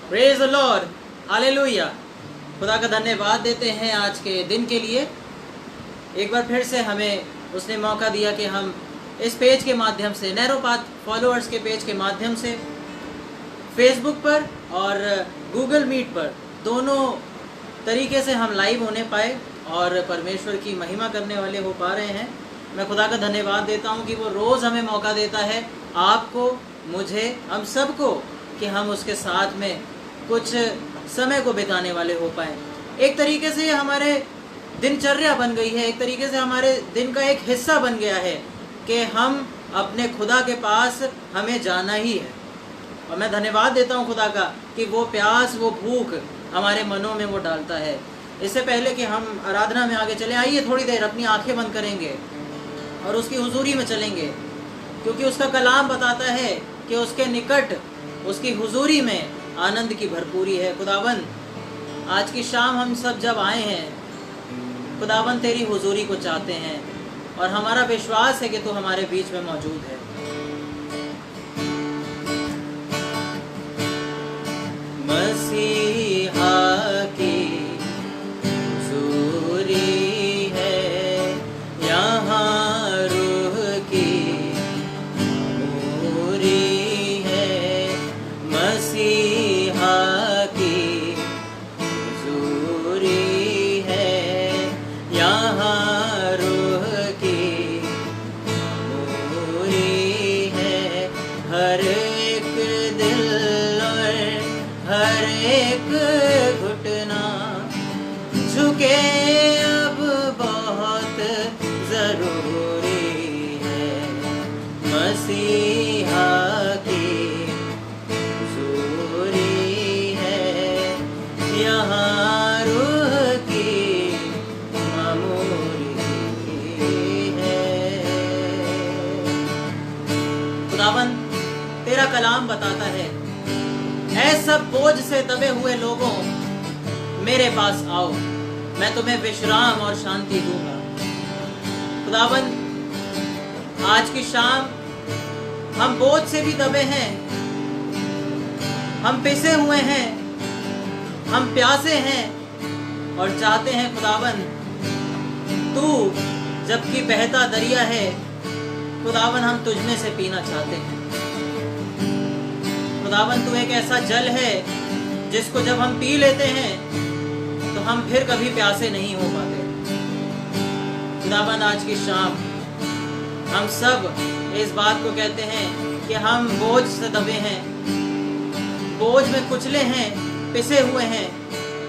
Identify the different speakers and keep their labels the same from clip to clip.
Speaker 1: Praise the Lord, hallelujah. खुदा का धन्यवाद देते हैं आज के दिन के लिए। एक बार फिर से हमें उसने मौका दिया कि हम इस पेज के माध्यम से, नैरो पाथ फॉलोअर्स के पेज के माध्यम से, फेसबुक पर और गूगल मीट पर दोनों तरीके से हम लाइव होने पाए और परमेश्वर की महिमा करने वाले हो पा रहे हैं। मैं खुदा का धन्यवाद देता हूं कि वो रोज़ हमें मौका देता है, आपको, मुझे, हम सबको, कि हम उसके साथ में कुछ समय को बिताने वाले हो पाए। एक तरीके से ये हमारे दिनचर्या बन गई है, एक तरीके से हमारे दिन का एक हिस्सा बन गया है कि हम अपने खुदा के पास हमें जाना ही है। और मैं धन्यवाद देता हूँ खुदा का कि वो प्यास, वो भूख हमारे मनों में वो डालता है। इससे पहले कि हम आराधना में आगे चले, आइए थोड़ी देर अपनी आंखें बंद करेंगे और उसकी हुजूरी में चलेंगे, क्योंकि उसका कलाम बताता है कि उसके निकट, उसकी हुजूरी में आनंद की भरपूरी है। खुदावन, आज की शाम हम सब जब आए हैं, खुदावन तेरी हुजूरी को चाहते हैं और हमारा विश्वास है कि तू हमारे बीच में मौजूद है। मसीहा की हुजूरी है, यहाँ रूह की मऊरी है। मसीहा की हुजूरी है, यहाँ रूह की मऊरी है। हर एक दिल और हर एक घुटना झुके अब बहुत जरूरी है। मसीहा की हुजूरी है, यहाँ रूह की मऊरी है। खुदावन, तेरा कलाम बताता है, ऐ सब बोझ से दबे हुए लोगों, मेरे पास आओ, मैं तुम्हें विश्राम और शांति दूंगा। खुदावन, आज की शाम हम बोझ से भी दबे हैं, हम पिसे हुए हैं, हम प्यासे हैं और चाहते हैं खुदावन, तू जबकि बहता दरिया है, खुदावन हम तुझ में से पीना चाहते हैं। खुदावन, तू एक ऐसा जल है जिसको जब हम पी लेते हैं तो हम फिर कभी प्यासे नहीं हो पाते। खुदावन, आज की शाम हम सब इस बात को कहते हैं कि हम बोझ से दबे हैं, बोझ में कुचले हैं, पिसे हुए हैं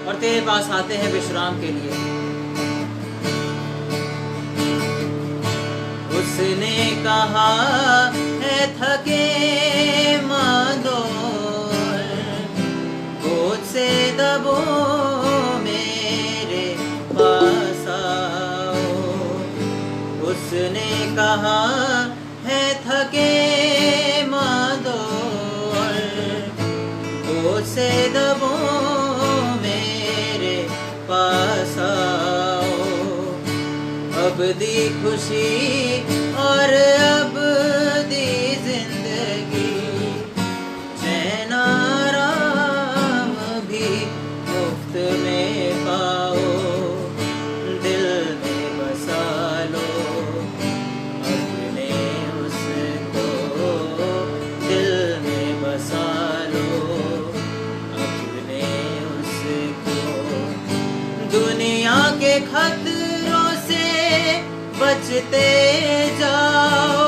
Speaker 1: और तेरे पास आते हैं विश्राम के लिए। उसने कहा है थके मांदो, बोझ से दबो, मेरे पास आओ। उसने कहा है थके मांदो, बोझ से दबो, मेरे पास आओ। अब दी खुशी और अब दी जिंदगी, चैन आराम भी मुफ्त में पाओ। दिल में बसा लो अपने उसको, दिल में बसा लो अपने उसको। दुनिया के खतरों से बचते जाओ,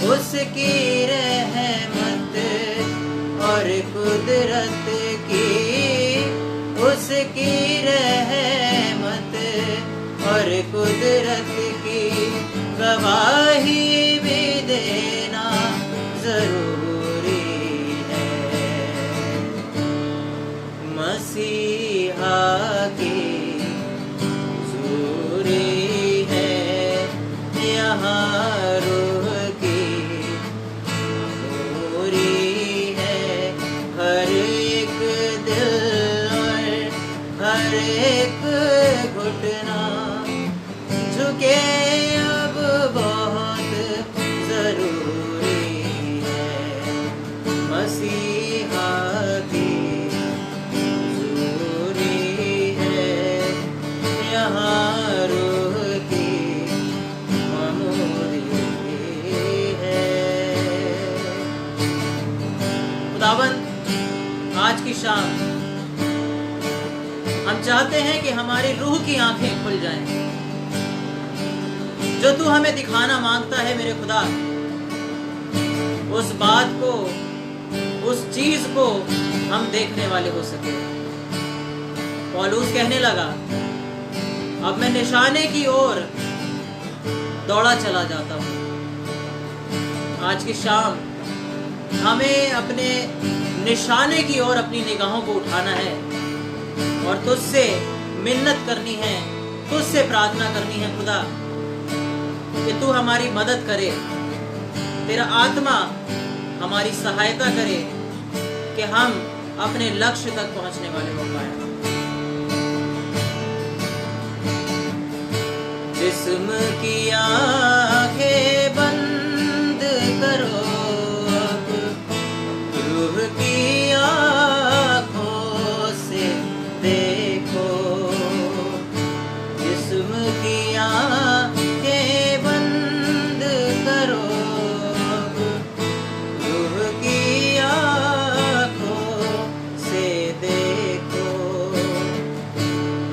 Speaker 1: उसकी रहमत और कुदरत की, उसकी रहमत और कुदरत की गवाही भी देना जरूरी है। मसीहा की हुजूरी है, यहाँ रूह की मऊरी है। हर एक दिल और हर एक घुटना झुके अब बहुत जरूरी है। मसीहा की खुदावन आज की शाम हम चाहते हैं कि हमारी रूह की आंखें खुल जाएं। जो तू हमें दिखाना मांगता है मेरे खुदा, उस बात को, उस चीज को हम देखने वाले हो सके। पौलुस कहने लगा, अब मैं निशाने की ओर दौड़ा चला जाता हूं। आज की शाम हमें अपने निशाने की ओर अपनी निगाहों को उठाना है और तुझसे मिन्नत करनी है, तुझसे प्रार्थना करनी है खुदा कि तू हमारी मदद करे, तेरा आत्मा हमारी सहायता करे कि हम अपने लक्ष्य तक पहुंचने वाले हो पाए। जिस्म की आंखें बंद करो, अब रूह की आंखों से देखो। जिस्म की आंखें बंद करो, अब रूह की आंखों से देखो।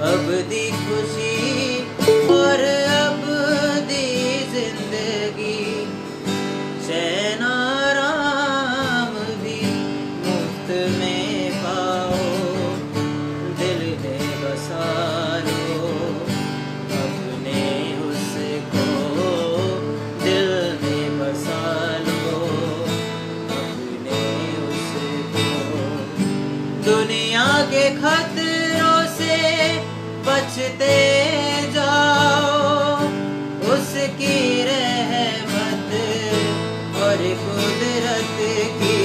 Speaker 1: अब दी खुशी और अब दी जिंदगी, चैन आराम भी मुफ्त में पाओ। दिल में बसा लो अपने उसको, दिल में बसा लो अपने उसको। दुनिया के खतरों से बचते जाओ, उसकी रहमत और कुदरत की,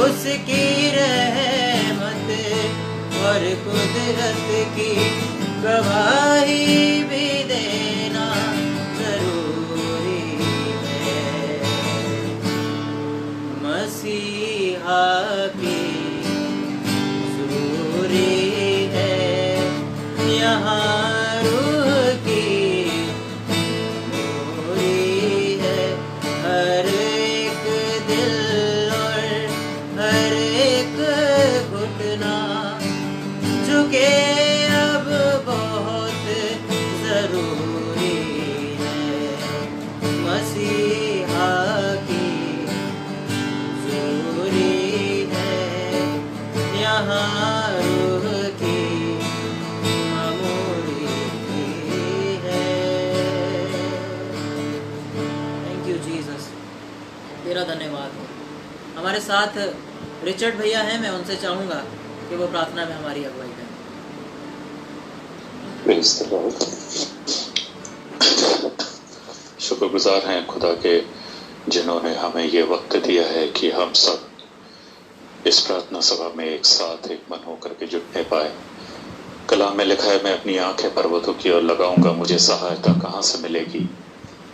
Speaker 1: उसकी रहमत और कुदरत की गवाही भी देना जरूरी है। मसीहा की जरूरी है, यहाँ रूह की मूरी है। हर एक दिल और हर एक घुटना झुके अब बहुत जरूरी है। मसीहा की जरूरी है, यहाँ रूह की तेरा धन्यवाद हो। हमारे साथ रिचर्ड भैया हैं, मैं उनसे चाहूँगा कि वो प्रार्थना में हमारी अगुवाई करें।
Speaker 2: शुक्रगुजार हैं खुदा के, जिन्होंने हमें ये वक्त दिया है कि हम सब इस प्रार्थना सभा में एक साथ एक मन होकर के जुटने पाए। कलाम में लिखा है, मैं अपनी आंखें पर्वतों की ओर लगाऊंगा, मुझे सहायता कहाँ से मिलेगी?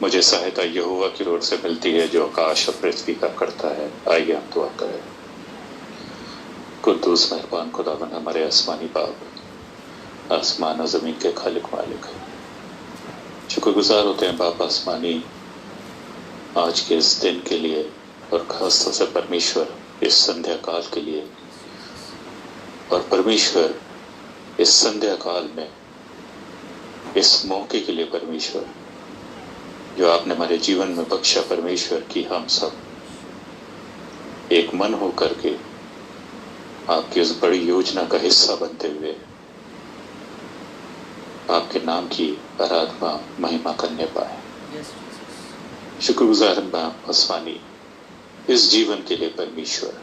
Speaker 2: मुझे सहायता यहोवा की ओर से मिलती है जो आकाश और पृथ्वी का करता है। आइए हम दुआ करें। कुद्दूस मेहरबान खुदावन, हमारे आसमानी बाप, आसमान और जमीन के खालिक मालिक, शुक्रगुजार होते हैं बाप आसमानी आज के इस दिन के लिए और खास तौर से परमेश्वर इस संध्या काल के लिए। और परमेश्वर इस संध्या काल में इस मौके के लिए परमेश्वर जो आपने हमारे जीवन में बख्शा परमेश्वर की, हम सब एक मन हो करके आपकी उस बड़ी योजना का हिस्सा बनते हुए आपके नाम की आराधना महिमा करने पाए। शुक्रगुजार बाप आसमानी इस जीवन के लिए परमेश्वर,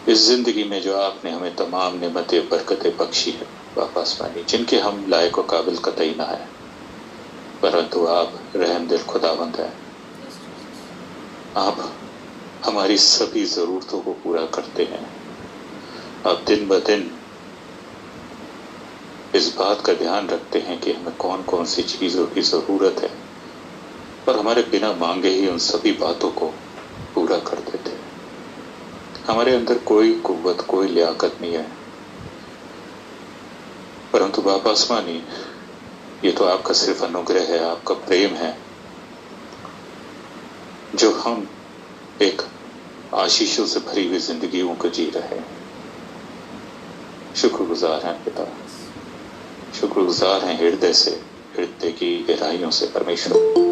Speaker 2: इस जिंदगी में जो आपने हमें तमाम नेमतें बरकतें बख्शी है बाप आसमानी, जिनके हम लायक व काबिल कतई ना है, परंतु आप रहमदिल खुदावंद हैं। आप हमारी सभी जरूरतों को पूरा करते हैं। आप दिन ब दिन इस बात का ध्यान रखते हैं कि हमें कौन कौन सी चीजों की जरूरत है और हमारे बिना मांगे ही उन सभी बातों को पूरा कर देते हैं। हमारे अंदर कोई कुव्वत, कोई लियाकत नहीं है, परंतु बाप आसमानी ये तो आपका सिर्फ अनुग्रह है, आपका प्रेम है, जो हम एक आशीषों से भरी हुई जिंदगियों को जी रहे हैं। शुक्रगुजार हैं पिता, शुक्रगुजार हैं हृदय से, हृदय की गहराइयों से परमेश्वर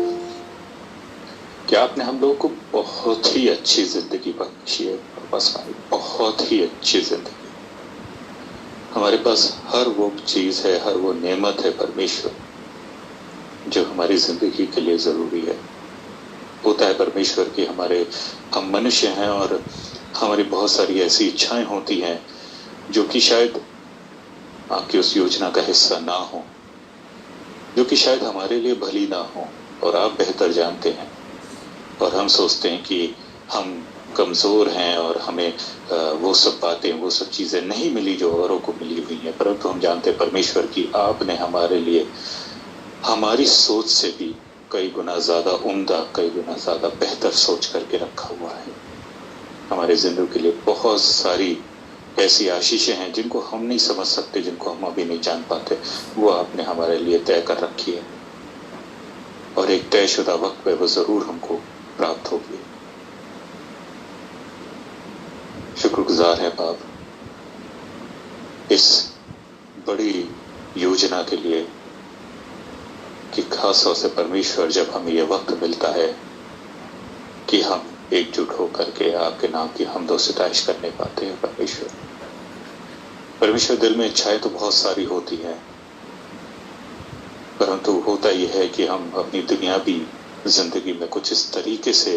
Speaker 2: कि आपने हम लोगों को बहुत ही अच्छी जिंदगी बख्शी है। बस बहुत ही अच्छी जिंदगी, हमारे पास हर वो चीज है, हर वो नेमत है परमेश्वर जो हमारी जिंदगी के लिए जरूरी है। होता है परमेश्वर कि हम मनुष्य हैं और हमारी बहुत सारी ऐसी इच्छाएं होती हैं जो कि शायद आपकी उस योजना का हिस्सा ना हो, जो कि शायद हमारे लिए भली ना हो, और आप बेहतर जानते हैं। और हम सोचते हैं कि हम कमजोर हैं और हमें वो सब बातें, वो सब चीजें नहीं मिली जो औरों को मिली हुई हैं, परंतु हम जानते हैं परमेश्वर की आपने हमारे लिए हमारी सोच से भी कई गुना ज्यादा उम्दा, कई गुना ज्यादा बेहतर सोच करके रखा हुआ है। हमारे जिंदगी के लिए बहुत सारी ऐसी आशीषें हैं जिनको हम नहीं समझ सकते, जिनको हम अभी नहीं जान पाते, वो आपने हमारे लिए तय कर रखी है और एक तयशुदा वक्त पे वो जरूर हमको प्राप्त होगी। शुक्रगुजार है बाप इस बड़ी योजना के लिए कि खास तौर से परमेश्वर जब हमें यह वक्त मिलता है कि हम एकजुट होकर के आपके नाम की हमदो सिताइश करने पाते हैं। परमेश्वर दिल में इच्छाएं तो बहुत सारी होती हैं, परंतु होता यह है कि हम अपनी दुनियावी जिंदगी में कुछ इस तरीके से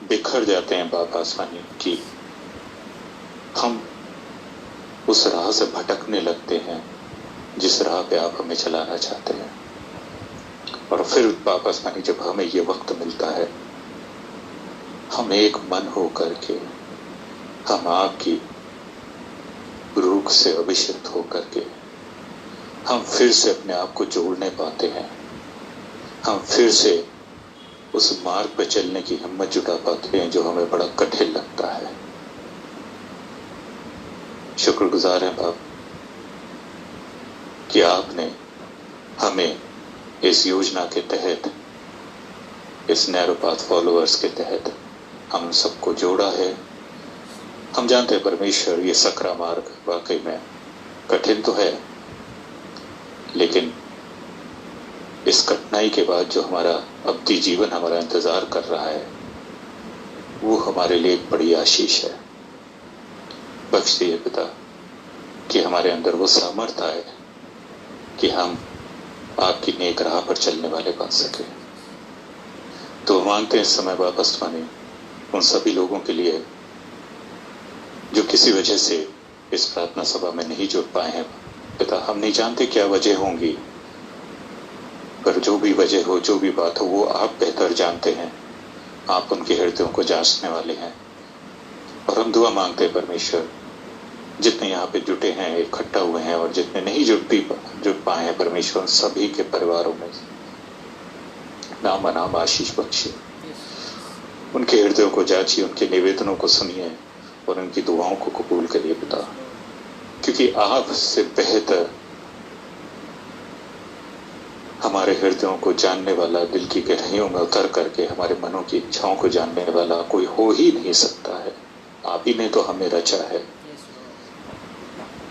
Speaker 2: बिखर जाते हैं बाप आसमानी कि हम उस राह से भटकने लगते हैं जिस राह पे आप हमें चलाना चाहते हैं। और फिर बाप आसमानी जब हमें ये वक्त मिलता है, हम एक मन हो करके, हम आपकी रूख से अभिषिक्त हो करके हम फिर से अपने आप को जोड़ने पाते हैं, हम फिर से उस मार्ग पर चलने की हिम्मत जुटा पाते हैं जो हमें बड़ा कठिन लगता है। शुक्रगुजार हैं बाप कि आपने हमें इस योजना के तहत, इस नैरो पाथ फॉलोअर्स के तहत हम सबको जोड़ा है। हम जानते हैं परमेश्वर ये सकरा मार्ग वाकई में कठिन तो है, लेकिन इस कठिनाई के बाद जो हमारा अवधि जीवन हमारा इंतजार कर रहा है वो हमारे लिए एक बड़ी आशीष है। बख्श दिए पिता कि हमारे अंदर वो सामर्थ्य आए कि हम आपकी नेक राह पर चलने वाले बन सके। तो मांगते हैं इस समय वापस माने उन सभी लोगों के लिए जो किसी वजह से इस प्रार्थना सभा में नहीं जुड़ पाए हैं पिता। हम नहीं जानते क्या वजह होंगी, पर जो भी वजह हो, जो भी बात हो, वो आप बेहतर जानते हैं। आप उनके हृदयों को जांचने वाले हैं और हम दुआ मांगते हैं परमेश्वर, जितने यहाँ पे जुटे हैं, इकट्ठा हुए हैं, और जितने नहीं जुट पाए हैं परमेश्वर, उन सभी के परिवारों में नाम नाम आशीष बख्शिए। उनके हृदयों को जांचिए, उनके निवेदनों को सुनिए और उनकी दुआओं को कबूल करिए पिता, क्योंकि आपसे बेहतर हमारे हृदयों को जानने वाला, दिल की गहराइयों में उतर करके हमारे मनों की इच्छाओं को जानने वाला कोई हो ही नहीं सकता है। आप ही ने तो हमें रचा है,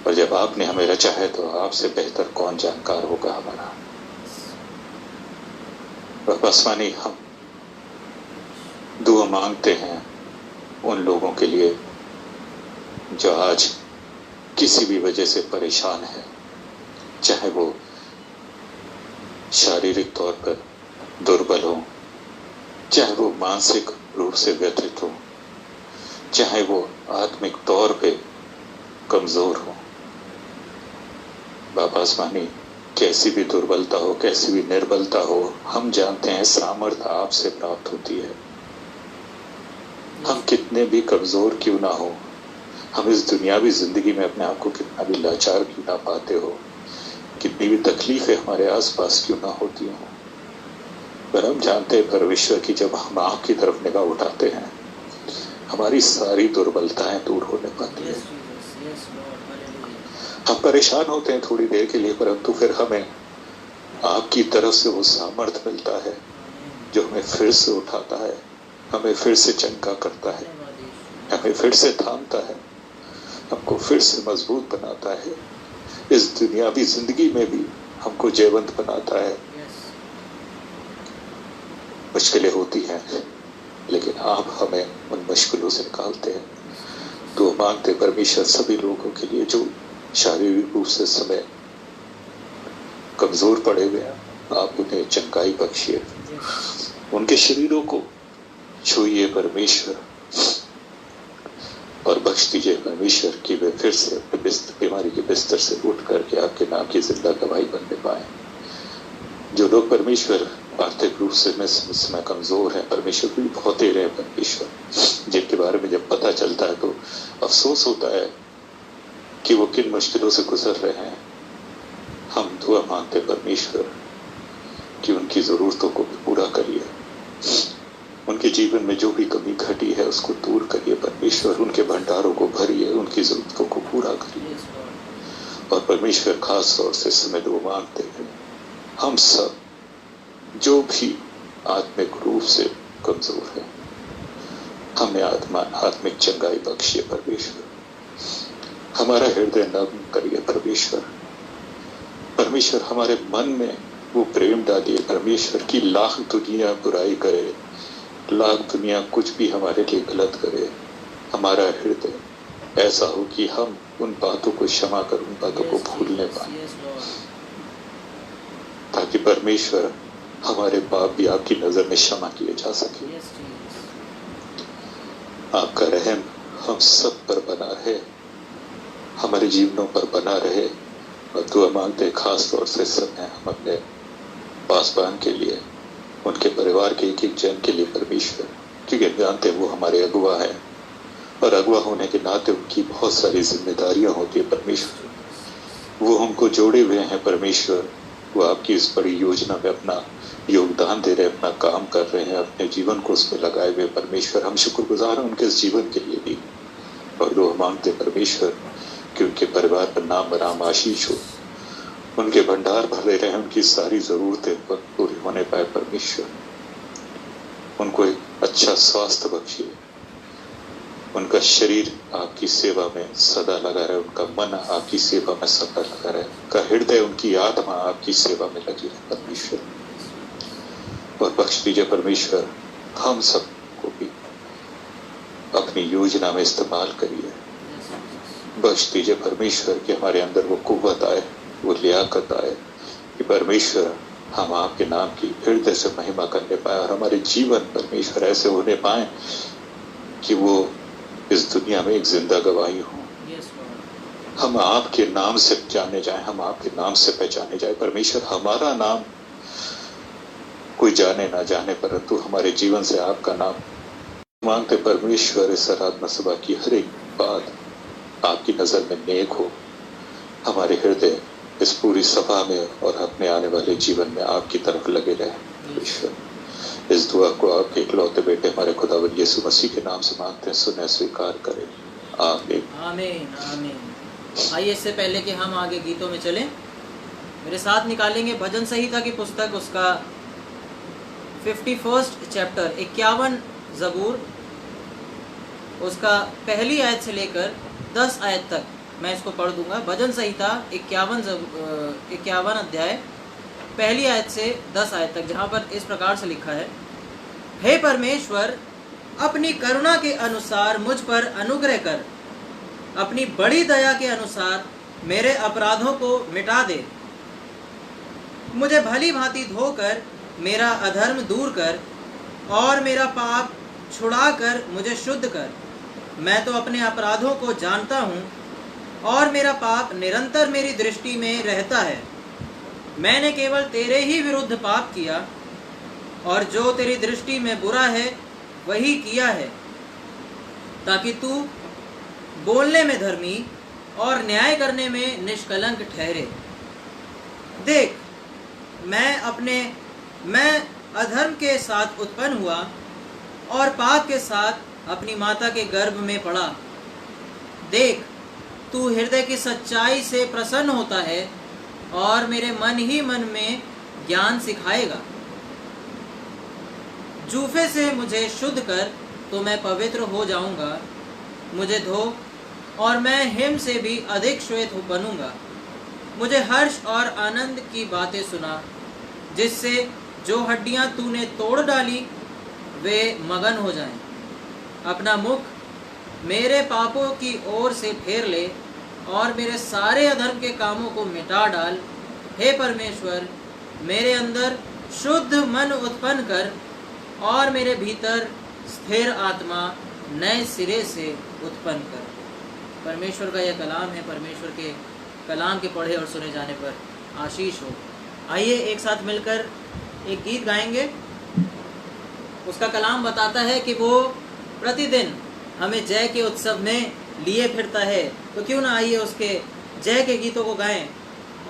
Speaker 2: और जब आपने हमें रचा है तो आपसे बेहतर कौन जानकार होगा हमारा। आसमानी हम दुआ मांगते हैं उन लोगों के लिए जो आज किसी भी वजह से परेशान है, चाहे वो शारीरिक तौर पर दुर्बल हो, चाहे वो मानसिक रूप से व्यथित हो, चाहे वो आत्मिक तौर पे कमजोर हो। बाबा आसमानी कैसी भी दुर्बलता हो, कैसी भी निर्बलता हो, हम जानते हैं सामर्थ्य आपसे प्राप्त होती है। हम कितने भी कमजोर क्यों ना हो, हम इस दुनियावी जिंदगी में अपने आप को कितना भी लाचार क्यों ना पाते हो, कितनी भी तकलीफें हमारे आसपास क्यों ना होती हो, पर हम जानते हैं परमेश्वर की जब हम आपकी तरफ निगाह उठाते हैं हमारी सारी दुर्बलताएं दूर होने पाती है। हम परेशान होते हैं थोड़ी देर के लिए, परंतु फिर हमें आपकी तरफ से वो सामर्थ्य मिलता है जो हमें फिर से उठाता है, हमें फिर से चंगा करता है। हमें फिर से थामता है, हमको फिर से मजबूत बनाता है, इस दुनियावी जिंदगी में भी हमको जयवंत बनाता है। मुश्किलें होती हैं, लेकिन आप हमें उन मुश्किलों से निकालते हैं। तो मांगते परमेश्वर सभी लोगों के लिए जो शारीरिक रूप से समय कमजोर पड़े हुए हैं, आप उन्हें चंगाई बख्शिए, उनके शरीरों को छूइए परमेश्वर, और बख्श दीजिए परमेश्वर कि वे फिर से बीमारी के बिस्तर से उठ करके आपके नाम की जिंदा गवाही बनने पाए। जो लोग परमेश्वर आर्थिक रूप से में समय कमजोर है, परमेश्वर भी बहुत ही रहे परमेश्वर, जिनके बारे में जब पता चलता है तो अफसोस होता है कि वो किन मुश्किलों से गुजर रहे हैं। हम दुआ मांगते परमेश्वर कि उनकी जरूरतों को भी पूरा करिए, उनके जीवन में जो भी कमी घटी है उसको दूर करिए परमेश्वर, उनके भंडारों को भरिए, उनकी जरूरतों को पूरा करिए। और परमेश्वर खास तौर से समय दुआ मांगते हैं हम सब जो भी आत्मिक रूप से कमजोर है, हमें आत्मिक चंगाई बख्शिए परमेश्वर, हमारा हृदय नम करिए परमेश्वर। परमेश्वर हमारे मन में वो प्रेम डालिए परमेश्वर की लाख दुनिया बुराई करे, लाख दुनिया कुछ भी हमारे लिए गलत करे, हमारा हृदय ऐसा हो कि हम उन बातों को क्षमा कर, उन बातों को भूलने पाए, ताकि परमेश्वर हमारे पाप भी आपकी नजर में क्षमा किए जा सके। आपका रहम हम सब पर बना रहे, हमारे जीवनों पर बना रहे। और दुआ मांगते खास तौर से समय हम अपने पासबान के लिए, उनके परिवार के एक एक जन के लिए परमेश्वर, क्योंकि जानते हैं वो हमारे अगुआ है, और अगुआ होने के नाते उनकी बहुत सारी जिम्मेदारियां होती है परमेश्वर। वो हमको जोड़े हुए हैं परमेश्वर, वो आपकी इस बड़ी योजना में अपना योगदान दे रहे हैं, अपना काम कर रहे हैं, अपने जीवन को उसमें लगाए हुए परमेश्वर। हम शुक्रगुजार हैं उनके इस जीवन के लिए भी, और दुआ मांगते परमेश्वर कि उनके परिवार पर नाम बराम आशीष हो, उनके भंडार भरे रहे, उनकी सारी जरूरतें पूरी होने पाए परमेश्वर। उनको एक अच्छा स्वास्थ्य बख्शिए, उनका शरीर आपकी सेवा में सदा लगा रहे, उनका मन आपकी सेवा में सदा लगा रहे, उनका हृदय, उनकी आत्मा आपकी सेवा में लगी रहे परमेश्वर। और बख्श दीजिए परमेश्वर हम सबको भी अपनी योजना में इस्तेमाल करिए। बख्श दीजिए परमेश्वर कि हमारे अंदर वो कुव्वत आए, वो लियाकत आए कि परमेश्वर हम आपके नाम की हृदय से महिमा करने पाए, और हमारे जीवन परमेश्वर ऐसे होने पाए कि वो इस दुनिया में एक जिंदा गवाही हो। हम आपके नाम से जाने जाएं, हम आपके नाम से पहचाने जाए परमेश्वर। हमारा नाम कोई जाने ना जाने, परंतु हमारे जीवन से आपका नाम मांगते परमेश्वर। इस आराधना सभा की हर एक बात आपकी नजर में नेक हो, हमारे हृदय इस पूरी सभा में और अपने आने वाले जीवन में आपकी तरफ लगे रहे परमेश्वर। इस दुआ को आपके इकलौते बेटे हमारे खुदावंद यीशु मसीह के नाम से मांगते हैं, सुने स्वीकार करें, आमीन
Speaker 1: आमीन आमीन। आइए इससे पहले कि हम आगे गीतों में चलें, मेरे साथ निकालेंगे भजन संहिता की पुस्तक, उसका 51 चैप्टर 51 जबूर, उसका पहली आयत से लेकर 10 आयत तक मैं इसको पढ़ दूंगा। भजन संहिता 51 अध्याय पहली आयत से 10 आयत तक, जहाँ पर इस प्रकार से लिखा है, हे परमेश्वर अपनी करुणा के अनुसार मुझ पर अनुग्रह कर, अपनी बड़ी दया के अनुसार मेरे अपराधों को मिटा दे, मुझे भली भांति धोकर मेरा अधर्म दूर कर और मेरा पाप छुड़ा कर मुझे शुद्ध कर। मैं तो अपने अपराधों को जानता हूँ और मेरा पाप निरंतर मेरी दृष्टि में रहता है। मैंने केवल तेरे ही विरुद्ध पाप किया और जो तेरी दृष्टि में बुरा है वही किया है, ताकि तू बोलने में धर्मी और न्याय करने में निष्कलंक ठहरे। देख, मैं अधर्म के साथ उत्पन्न हुआ और पाप के साथ अपनी माता के गर्भ में पड़ा। देख, तू हृदय की सच्चाई से प्रसन्न होता है और मेरे मन ही मन में ज्ञान सिखाएगा। जूफे से मुझे शुद्ध कर तो मैं पवित्र हो जाऊंगा मुझे धो और मैं हिम से भी अधिक श्वेत बनूंगा। मुझे हर्ष और आनंद की बातें सुना, जिससे जो हड्डियां तूने तोड़ डाली वे मगन हो जाएं। अपना मुख मेरे पापों की ओर से फेर ले और मेरे सारे अधर्म के कामों को मिटा डाल। हे परमेश्वर, मेरे अंदर शुद्ध मन उत्पन्न कर और मेरे भीतर स्थिर आत्मा नए सिरे से उत्पन्न कर। परमेश्वर का यह कलाम है। परमेश्वर के कलाम के पढ़े और सुने जाने पर आशीष हो। आइए एक साथ मिलकर एक गीत गाएंगे। उसका कलाम बताता है कि वो प्रतिदिन हमें जय के उत्सव में लिए फिरता है, तो क्यों ना आइए उसके जय के गीतों को गाएं।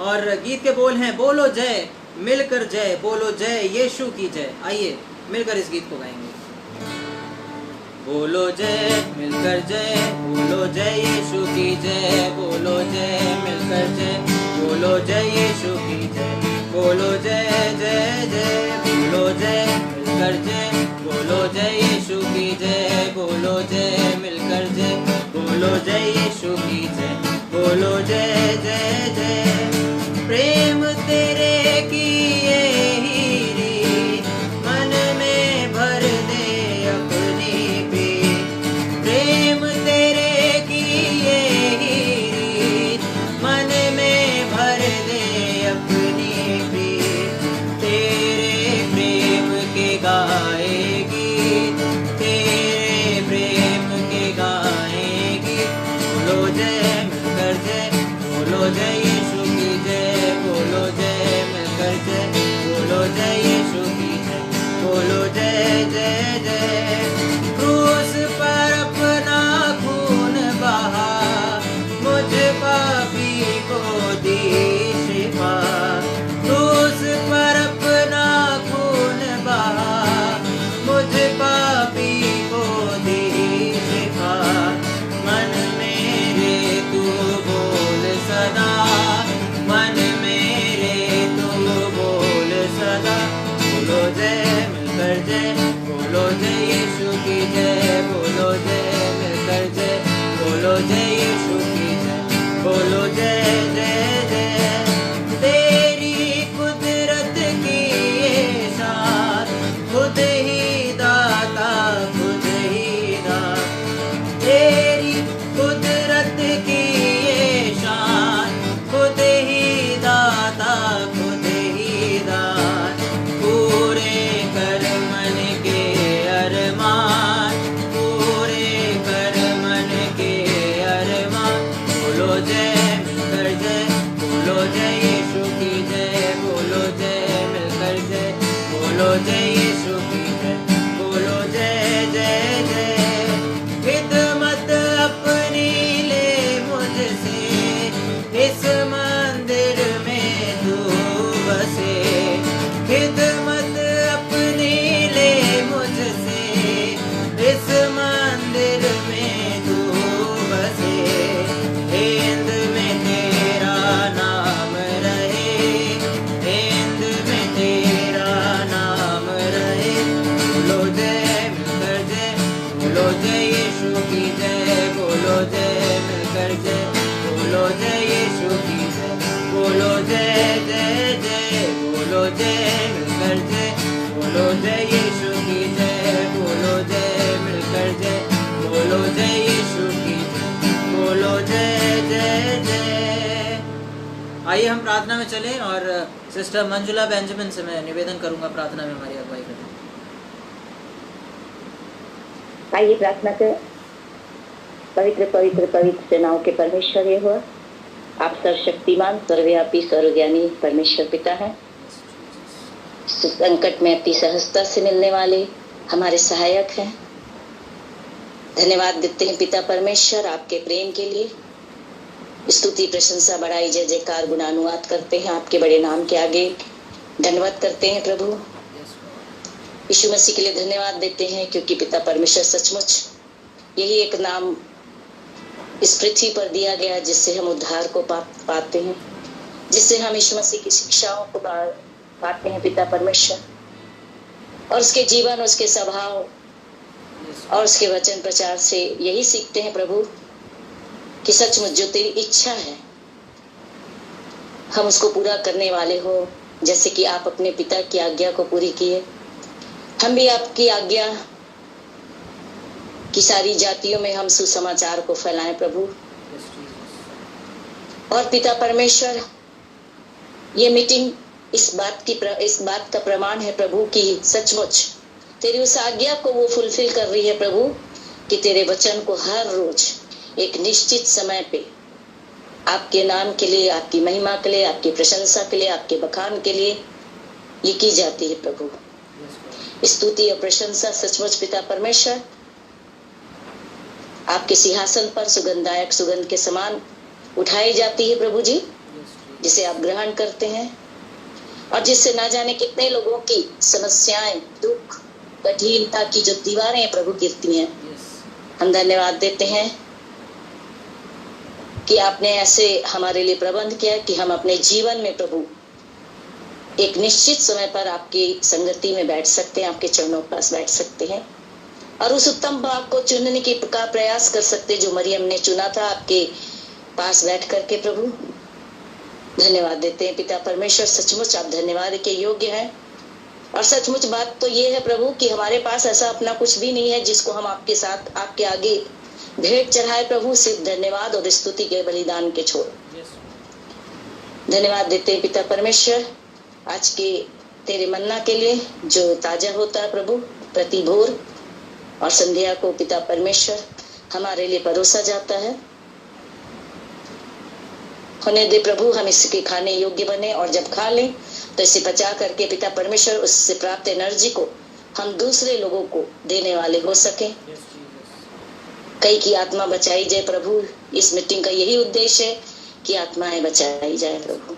Speaker 1: और गीत के बोल हैं, बोलो जय मिलकर जय, बोलो जय यीशु की जय। आइए मिलकर इस गीत को गाएंगे। बोलो जय मिलकर जय, बोलो जय यीशु की जय, बोलो जय मिलकर जय, बोलो जय यीशु की जय, बोलो जय जय जय, बोलो जय मिलकर जय, बोलो जय यीशु की जय, बोलो जय मिलकर जय, बोलो जय यीशु की जय, बोलो जय जय जय। प्रेम तेरे की यही रीत मन में भर दे अपनी प्रीत। प्रेम तेरे की यही रीत मन में भर दे अपनी प्रीत। तेरे प्रेम के गाएगी, तेरे प्रेम के गाएगी। बोलो जय मिलकर जय, बोलो जय यीशु की जय, बोलो जय मिलकर जय, बोलो जय यीशु की जय, बोलो जय जय जय। क्रूस पर अपना खून बहा, मुझ पापी को दी शिफा। क्रूस पर अपना खून बहा, मुझ पापी को दी शिफा। मन मेरे तू बोल सदा, मन मेरे तू बोल सदा। बोलो जय मिलकर जय, बोलो जय यीशु की जय, बोलो जय मिलकर जय, बोलो जय यीशु की जय, बोलो जय जय जय। तेरी कुदरत की ये शान, खुद ही दाता खुद ही दाता। तेरी कुदरत की ये शान, खुद ही दाता खुद ही दान। पूरे कर मन के अरमान, पूरे कर मन के अरमान। बोलो जय मिलकर जय, बोलो जय यीशु की जय, बोलो जय मिलकर जय, बोलो जय यीशु की जय, बोलो जय जय जय। खिदमत अपनी ले मुझसे, इस मंदिर में तू बसे। खिदमत अपनी ले मुझसे, इस मंदिर में तू बसे। हिंद में तेरा नाम रहे, हिंद में तेरा नाम रहे। बोलो जय मिलकर जय, बोलो जय यीशु की जय, बोलो जय मिलकर जय, बोलो जय यीशु की जय, बोलो जय जय जय, बोलो जय मिलकर जय, बोलो जय यीशु की जय, बोलो जय मिलकर जय, बोलो जय यीशु की जय, बोलो जय जय जय। आइए हम प्रार्थना में चलें और सिस्टर मंजुला बेंजामिन से मैं निवेदन करूंगा प्रार्थना में हमारी अगुवाई करें।
Speaker 3: आइए प्रार्थना करें। पवित्र पवित्र पवित्र सेनाओं के परमेश्वर ये हुआ, आप सर्वशक्तिमान सर्वव्यापी सर्वज्ञानी परमेश्वर पिता हैं। संकट में अति सहजता से मिलने वाले हमारे सहायक हैं। धन्यवाद देते हैं पिता परमेश्वर आपके प्रेम के लिए। स्तुति प्रशंसा बढ़ाई जय जयकार गुणानुवाद करते हैं आपके बड़े नाम के आगे। धन्यवाद करते हैं प्रभु यीशु मसीह के लिए। धन्यवाद देते हैं क्योंकि पिता परमेश्वर सचमुच यही एक नाम इस पृथ्वी पर दिया गया जिससे हम उद्धार को पाते हैं, जिससे हम यीशु मसीह की शिक्षाओं को पाते हैं पिता परमेश्वर। और उसके जीवन उसके स्वभाव और उसके वचन प्रचार से यही सीखते हैं प्रभु कि सचमुच जो तेरी इच्छा है हम उसको पूरा करने वाले हो, जैसे कि आप अपने पिता की आज्ञा को पूरी किए। हम भी आपकी आज्ञा की सारी जातियों में हम सुसमाचार को फैलाएं प्रभु। और पिता परमेश्वर, ये मीटिंग इस बात का प्रमाण है प्रभु कि सचमुच तेरी उस आज्ञा को वो फुलफिल कर रही है प्रभु, कि तेरे वचन को हर रोज एक निश्चित समय पे आपके नाम के लिए, आपकी महिमा के लिए, आपकी प्रशंसा के लिए, आपके बखान के लिए ये की जाती है प्रभु। स्तुति और प्रशंसा सचमुच पिता परमेश्वर आपके सिंहासन पर सुगंधदायक सुगंध के समान उठाई जाती है प्रभु जी, जिसे आप ग्रहण करते हैं और जिससे ना जाने कितने लोगों की समस्याएं, दुख, कठिनता की जो दीवारें हैं प्रभु गिरती हैं। हम धन्यवाद देते हैं कि आपने ऐसे हमारे लिए प्रबंध किया कि हम अपने जीवन में प्रभु एक निश्चित समय पर आपकी संगति में बैठ सकते हैं, आपके चरणों के पास बैठ सकते हैं और उस उत्तम भाग को चुनने का प्रयास कर सकते जो मरियम ने चुना था आपके पास बैठ करके। प्रभु धन्यवाद देते हैं पिता परमेश्वर, सचमुच आप धन्यवाद के योग्य हैं। और सचमुच बात तो ये है प्रभु कि हमारे पास ऐसा अपना कुछ भी नहीं है जिसको हम आपके साथ आपके आगे भेंट चढ़ाए प्रभु, सिर्फ धन्यवाद और स्तुति के बलिदान के छोड़। धन्यवाद देते हैं पिता परमेश्वर आज के तेरे मन्ना के लिए जो ताजा होता है प्रभु प्रति भोर और संध्या को पिता परमेश्वर हमारे लिए परोसा जाता है। होने दे प्रभु हम इसके खाने योग्य बने और जब खा लें तो इसे पचा करके पिता परमेश्वर उससे प्राप्त एनर्जी को हम दूसरे लोगों को देने वाले हो सके। कई की आत्मा बचाई जाए प्रभु, इस मीटिंग का यही उद्देश्य है कि आत्माएं बचाई जाए प्रभु।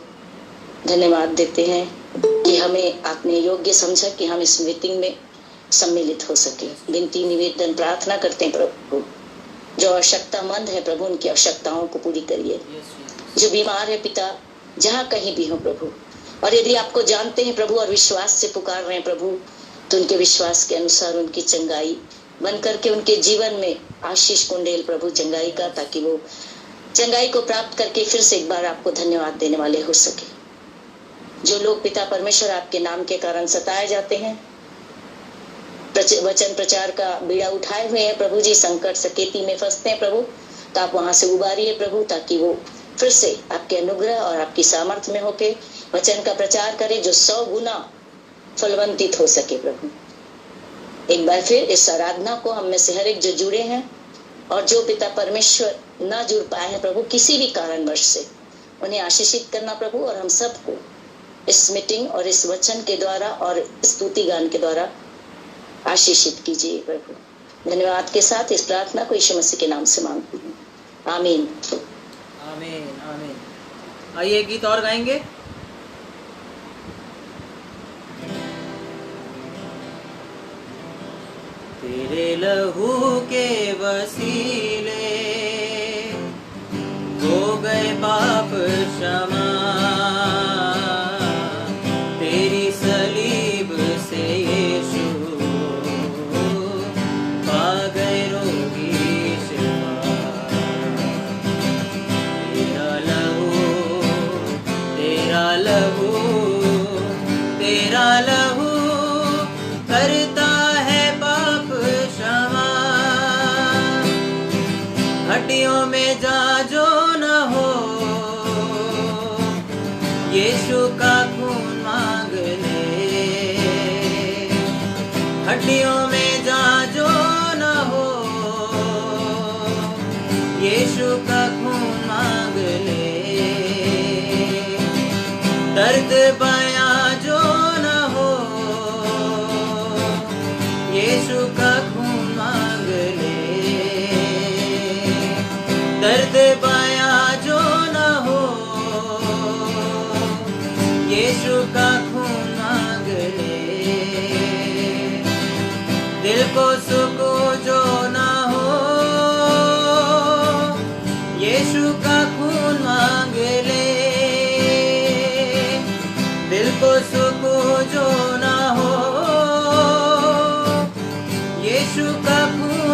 Speaker 3: धन्यवाद देते हैं कि हमें आपने योग्य समझा कि हम इस मीटिंग में सम्मिलित हो सके। विनती निवेदन प्रार्थना करते हैं प्रभु, जो आवश्यकतामंद है प्रभु उनकी आवश्यकताओं को पूरी करिए। जो बीमार है पिता जहाँ कहीं भी हो प्रभु, और यदि आपको जानते हैं प्रभु और विश्वास से पुकार रहे हैं प्रभु, तो उनके विश्वास के अनुसार उनकी चंगाई बन करके उनके जीवन में आशीष कुंडेल प्रभु चंगाई का, ताकि वो चंगाई को प्राप्त करके फिर से एक बार आपको धन्यवाद देने वाले हो सके। जो लोग पिता परमेश्वर आपके नाम के कारण सताए जाते हैं, वचन प्रचार का बीड़ा उठाए हुए हैं प्रभु जी, संकट सकेती में फंसते हैं प्रभु, तो आप वहां से उबारिए प्रभु, ताकि वो फिर से आपके अनुग्रह और आपकी सामर्थ्य में होके वचन का प्रचार करे जो 100 गुना फलवंतित हो सके प्रभु। एक बार फिर इस आराधना को हम में से हर एक जो जुड़े हैं और जो पिता परमेश्वर ना जुड़ पाए हैं प्रभु किसी भी कारणवश से, उन्हें आशीषित करना प्रभु, और हम सबको इस मीटिंग और इस वचन के द्वारा और स्तुति गान के द्वारा आशीषित कीजिए प्रभु। धन्यवाद के साथ इस प्रार्थना को यीशु मसीह के नाम से मांगती हूँ, आमीन
Speaker 1: आमीन आमीन। आइए एक गीत और गाएंगे। तेरे लहू के वसीले हो गए पाप क्षमा, तेरी सलीब से यीशु पा गए रोगी शिफा। तेरा लहू तेरा लहू करता है पाप क्षमा। हड्डियों में जाजो न हो, यीशु का खून मांग ले। हड्डियों में जाजो न हो, यीशु का खून मांग ले। दर्द बयां जो न हो, यीशु का खून मांग ले। दर्द बयां जो न हो, यीशु का खून मांग ले। दिल को सुकून जो न हो, यीशु का खून मांग ले। दिल को सुकून जो न हो, यीशु का खून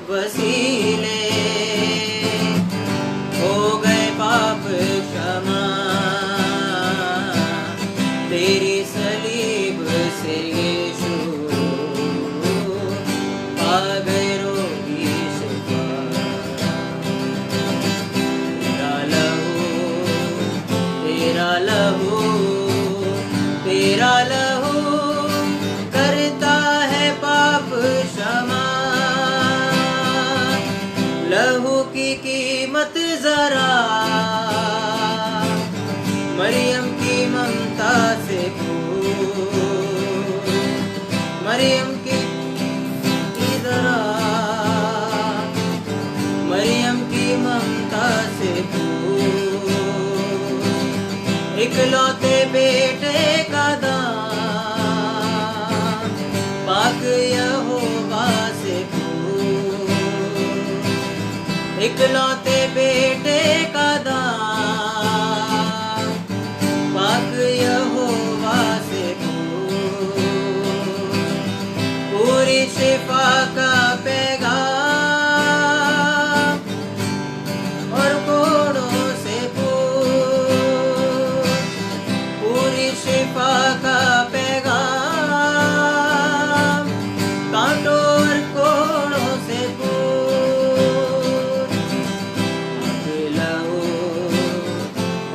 Speaker 1: वसीले हो गए पाप क्षमा, तेरी सलीब से यीशु पा गए रोगी शिफा। तेरा लहू, तेरा लहू, तेरा लहू करता है पाप क्षमा। लहू की कीमत जरा मरियम की ममता से पूछ, मरियम की जरा मरियम की ममता से पूछ। इकलौते बेटे का दान पाक यहोवा से पूछ, इकलौते बेटे का दान पाक यहोवा से पूछ। पूरी शिफा का पैगाम और कोड़ों से पूछ, पूरी शिफा का पैगाम कांटों और कोड़ों से पूछ।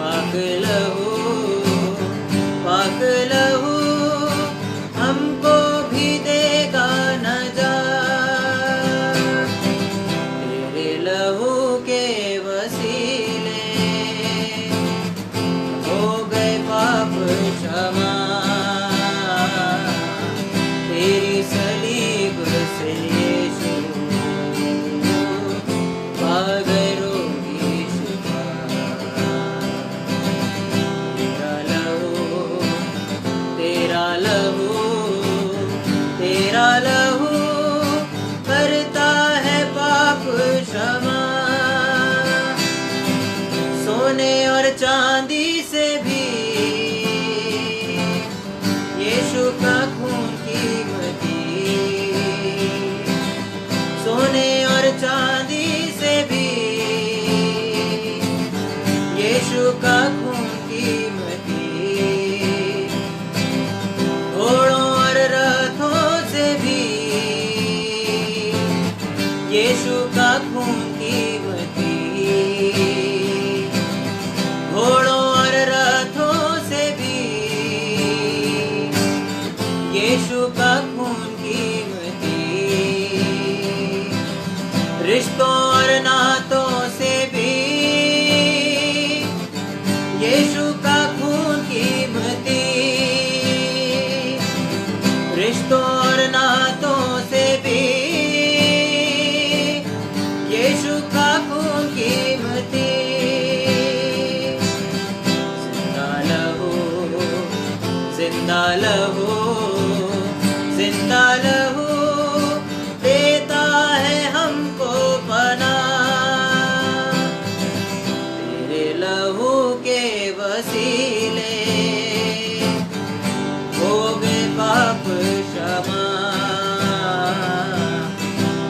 Speaker 1: पाक लहू, पाक लहू हमको भी देगा नजात। तेरे लहू के वसीले हो गए पाप क्षमा, तेरी सलीब से यीशु पा गए रोगी शिफा। तेरा लहू, तेरा लहू, तेरा लहू करता है पाप क्षमा। सोने और चांदी से भी यीशु का खून कीमती, सोने और चांदी से भी यीशु का खून कीमती। घोड़ों और रथों से भी यीशु का खून कीमती, घोड़ों और रथों से भी यीशु का खून कीमती। रिश्तों और नातों से भी यीशु का खून कीमती, रिश्तों और नातों से भी यीशु का खून कीमती। जिंदा लहू, जिंदा लहू, जिंदा लहू देता है हमको पनाह। तेरे लहू के वसीले हो गए पाप क्षमा,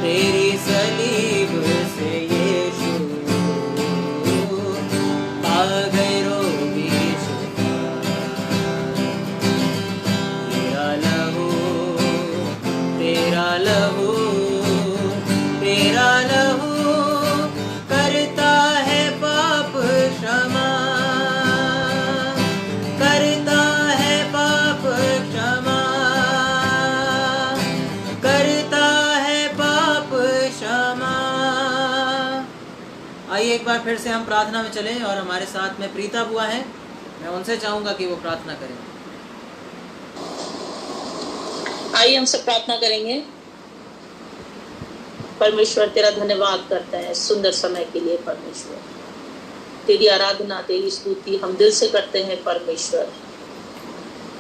Speaker 1: तेरी सलीब से यीशु पा गए रोगी शिफा। तेरा लहू, तेरा लहू, तेरा लहू करता है पाप क्षमा, करता है पाप क्षमा, करता है पाप क्षमा। आइए एक बार फिर से हम प्रार्थना में चलें और हमारे साथ में प्रीता बुआ हैं, मैं उनसे चाहूंगा कि वो प्रार्थना करें।
Speaker 4: आइए हम सब प्रार्थना करेंगे। परमेश्वर तेरा धन्यवाद करते हैं सुंदर समय के लिए। परमेश्वर तेरी आराधना, तेरी स्तुति हम दिल से करते हैं। परमेश्वर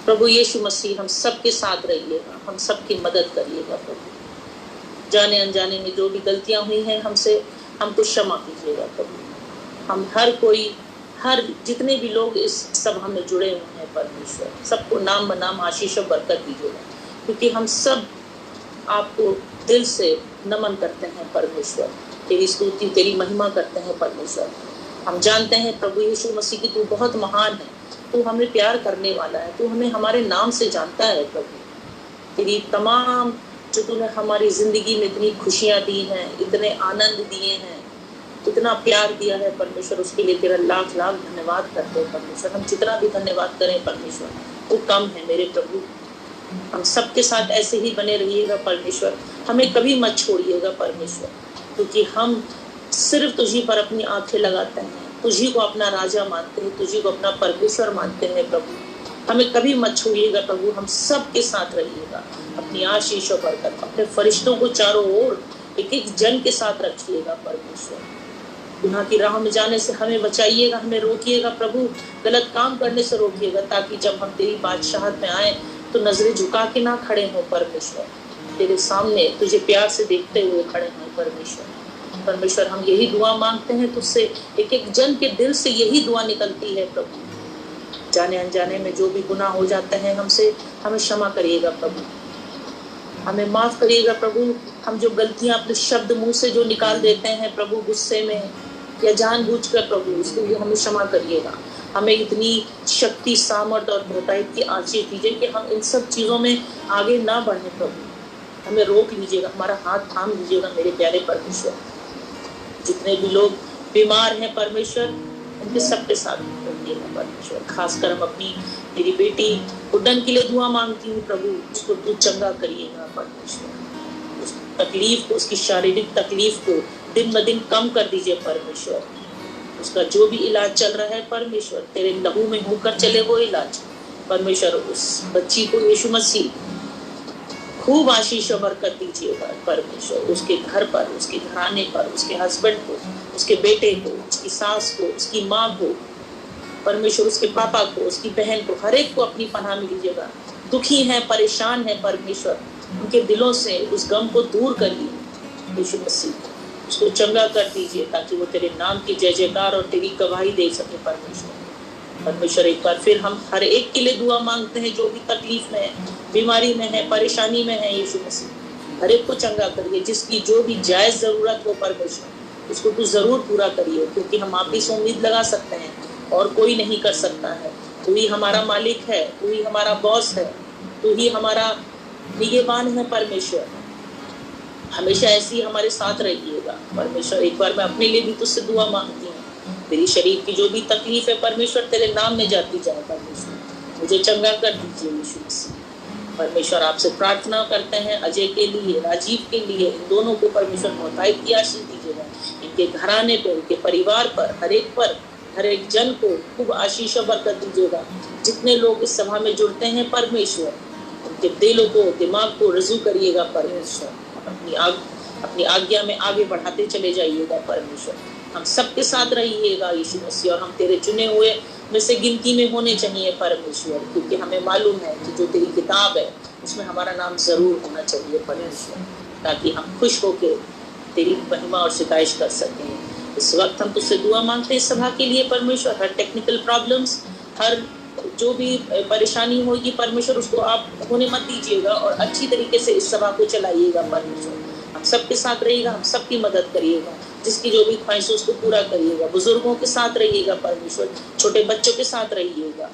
Speaker 4: प्रभु यीशु मसीह हम सबके साथ रहिएगा, हम सबकी मदद करिएगा। प्रभु जाने अनजाने में जो भी गलतियां हुई हैं हमसे, हमको क्षमा कीजिएगा। प्रभु हम हर कोई, हर जितने भी लोग इस सभा में जुड़े हुए हैं परमेश्वर सबको नाम बनाम आशीष और बरकत दीजिएगा, क्योंकि हम सब आपको दिल से नमन करते हैं परमेश्वर, तेरी स्तुति तेरी महिमा करते हैं परमेश्वर। हम जानते हैं प्रभु यीशु मसीह की तू बहुत महान है, तू हमें प्यार करने वाला है, तू हमें हमारे नाम से जानता है प्रभु। तेरी तमाम जो तूने हमारी जिंदगी में इतनी खुशियां दी हैं, इतने आनंद दिए हैं, इतना प्यार दिया है परमेश्वर, उसके लिए तेरा लाख लाख धन्यवाद करते हैं परमेश्वर। हम जितना भी धन्यवाद करें परमेश्वर वो कम है मेरे प्रभु। हम सबके साथ ऐसे ही बने रहिएगा परमेश्वर, हमें कभी मत छोड़िएगा परमेश्वर, क्योंकि हम सिर्फ तुझी पर अपनी आंखें लगाते हैं, तुझी को अपना राजा मानते हैं, तुझी को अपना परमेश्वर मानते हैं प्रभु। हमें कभी मत छोड़िएगा प्रभु, हम सबके साथ रहिएगा, अपनी आशीष और बरकत, अपने फरिश्तों को चारों ओर एक एक जन के साथ रखिएगा परमेश्वर। गुनाह की राह में जाने से हमें बचाइएगा, हमें रोकिएगा प्रभु, गलत काम करने से रोकिएगा, ताकि जब हम तेरी बादशाहत में आए तो नजरें झुका के ना खड़े हों परमेश्वर, तेरे सामने तुझे प्यार से देखते हुए खड़े हों परमेश्वर। परमेश्वर हम यही दुआ मांगते हैं तुझसे, एक एक जन के दिल से यही दुआ निकलती है प्रभु। जाने अनजाने में जो भी गुनाह हो जाते हैं हमसे, हमें क्षमा करिएगा प्रभु, हमें माफ करिएगा प्रभु। हम जो गलतियां अपने शब्द मुंह से जो निकाल देते हैं प्रभु, गुस्से में या जानबूझकर प्रभु, उसके लिए हमें क्षमा करिएगा। हमें इतनी शक्ति, सामर्थ्य और बहुतायत की आशीष दीजिए कि हम इन सब चीजों में आगे ना बढ़े प्रभु। हमें रोक लीजिएगा, हमारा हाथ थाम लीजिएगा मेरे प्यारे परमेश्वर। जितने भी लोग बीमार हैं परमेश्वर, उनके सबके साथ रहिएगा परमेश्वर। खासकर हम अपनी मेरी बेटी उड्डन के लिए दुआ मांगती हूँ प्रभु, उसको तू चंगा करिएगा परमेश्वर। उस तकलीफ को, उसकी शारीरिक तकलीफ को दिन ब दिन कम कर दीजिए परमेश्वर। उसका जो भी इलाज चल रहा है परमेश्वर, तेरे लहू में होकर चले वो इलाज परमेश्वर। उस बच्ची को यीशु मसीह खूब आशीष और बरकत दीजिएगा परमेश्वर, उसके घर पर, उसके घराने पर, उसके हस्बैंड को, उसके बेटे को, उसकी सास को, उसकी माँ को परमेश्वर, उसके पापा को, उसकी बहन को, हर एक को अपनी पनाह में लीजिएगा। दुखी है, परेशान है परमेश्वर, उनके दिलों से उस गम को दूर करिए यीशु मसीह, उसको चंगा कर दीजिए, ताकि वो तेरे नाम की जय जयकार और तेरी गवाही दे सके परमेश्वर। परमेश्वर एक बार फिर हम हर एक के लिए दुआ मांगते हैं जो भी तकलीफ में है, बीमारी में है, परेशानी में है यीशु मसीह, हर एक को चंगा करिए। जिसकी जो भी जायज जरूरत हो परमेश्वर, उसको तू जरूर पूरा करिए, क्योंकि हम आप ही से उम्मीद लगा सकते हैं और कोई नहीं कर सकता है। तू ही हमारा मालिक है, तू ही हमारा बॉस है, तू ही हमारा निगहबान है परमेश्वर। हमेशा ऐसे ही हमारे साथ रहिएगा परमेश्वर। एक बार मैं अपने लिए भी तुझसे दुआ मांगती हूँ, मेरी शरीर की जो भी तकलीफ है परमेश्वर, तेरे नाम में जाती जाए परमेश्वर, मुझे चंगा कर दीजिए यीशु मसीह। परमेश्वर आपसे प्रार्थना करते हैं अजय के लिए, राजीव के लिए, इन दोनों को परमेश्वर बहुतायत की आशीष दीजिएगा, इनके घराने पर, इनके परिवार पर, हर एक जन को खूब आशीष और बरकत दीजिएगा। जितने लोग इस सभा में जुड़ते हैं परमेश्वर, उनके दिलों को, दिमाग को रजू करिएगा परमेश्वर, अपनी आज्ञा में आगे बढ़ाते चले जाइएगा परमेश्वर। हम सबके साथ रहिएगा यीशु मसीह, और हम तेरे चुने हुए में से गिनती में होने चाहिए परमेश्वर, क्योंकि हमें मालूम है कि जो तेरी किताब है उसमें हमारा नाम जरूर होना चाहिए परमेश्वर, ताकि हम खुश होकर तेरी महिमा और सिताइश कर सकें। इस वक्त हम तुझसे दुआ मांगते हैं सभा के लिए परमेश्वर। हर टेक्निकल प्रॉब्लम्स, हर जो भी परेशानी होगी परमेश्वर, उसको आप होने मत दीजिएगा, और अच्छी तरीके से इस सभा को चलाइएगा परमेश्वर। हम सबके साथ रहिएगा, हम सबकी मदद करिएगा, जिसकी जो भी ख्वाहिश है उसको पूरा करिएगा। बुजुर्गों के साथ रहिएगा परमेश्वर, छोटे बच्चों के साथ रहिएगा।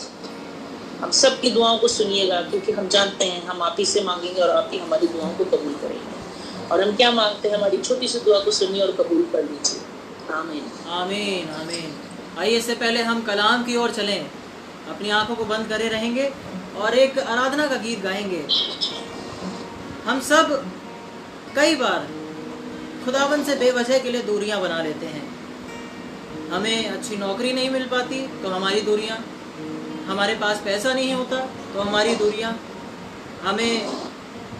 Speaker 4: हम सबकी दुआओं को सुनिएगा, क्योंकि हम जानते हैं हम आप ही से मांगेंगे और आप ही हमारी दुआओं को कबूल करेंगे। और हम क्या मांगते हैं, हमारी छोटी सी दुआ को सुनिए और कबूल कर लीजिए। आमीन
Speaker 1: आमीन आमीन। आइए, इससे पहले हम कलाम की ओर चलें, अपनी आंखों को बंद करे रहेंगे और एक आराधना का गीत गाएंगे। हम सब कई बार खुदावन से बेवजह के लिए दूरियां बना लेते हैं। हमें अच्छी नौकरी नहीं मिल पाती तो हमारी दूरियां, हमारे पास पैसा नहीं होता तो हमारी दूरियां, हमें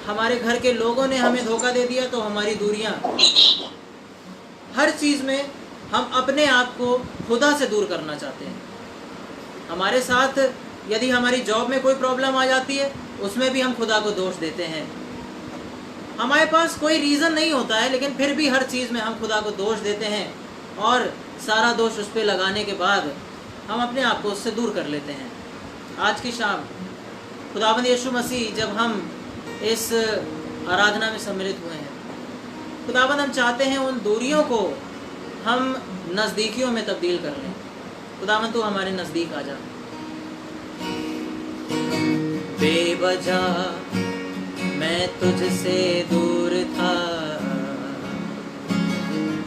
Speaker 1: हमारे घर के लोगों ने हमें धोखा दे दिया तो हमारी दूरियां। हर चीज़ में हम अपने आप को खुदा से दूर करना चाहते हैं। हमारे साथ यदि हमारी जॉब में कोई प्रॉब्लम आ जाती है, उसमें भी हम खुदा को दोष देते हैं। हमारे पास कोई रीज़न नहीं होता है, लेकिन फिर भी हर चीज़ में हम खुदा को दोष देते हैं, और सारा दोष उस पर लगाने के बाद हम अपने आप को उससे दूर कर लेते हैं। आज की शाम खुदावंद यीशु मसीह, जब हम इस आराधना में सम्मिलित हुए हैं, खुदाबंद हम चाहते हैं उन दूरियों को हम नज़दीकियों में तब्दील कर लें। खुदाबंद तू हमारे नज़दीक आ जा। बेवजह मैं तुझसे दूर था,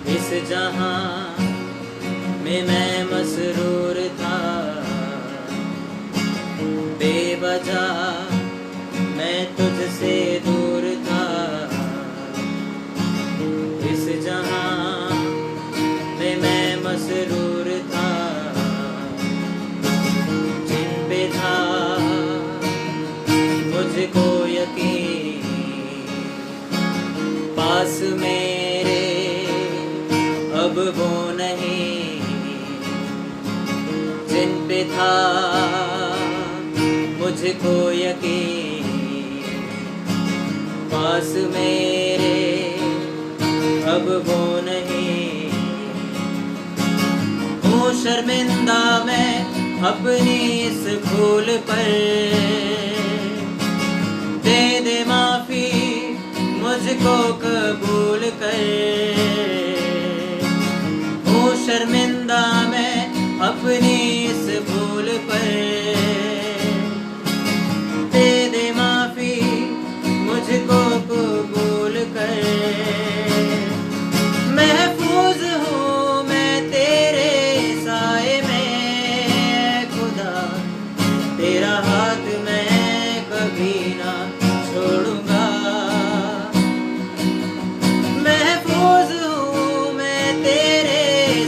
Speaker 1: इस जहां में मैं मसरूर था। बेवजह मैं तुझसे दूर था, इस जहां में मैं मसरूर था। जिन पे था मुझको यकीन, पास मेरे अब वो नहीं। जिन पे था मुझको यकीन, पास मेरे अब वो नहीं। हूँ शर्मिंदा मैं अपनी इस भूल पर, दे दे माफी मुझको कबूल कर। हूँ शर्मिंदा मैं अपनी इस भूल पर, दे दे माफी मुझको कबूल कर। महफूज हूँ मैं तेरे साए में खुदा, तेरा हाथ मैं कभी ना छोड़ूंगा। महफूज हूँ मैं तेरे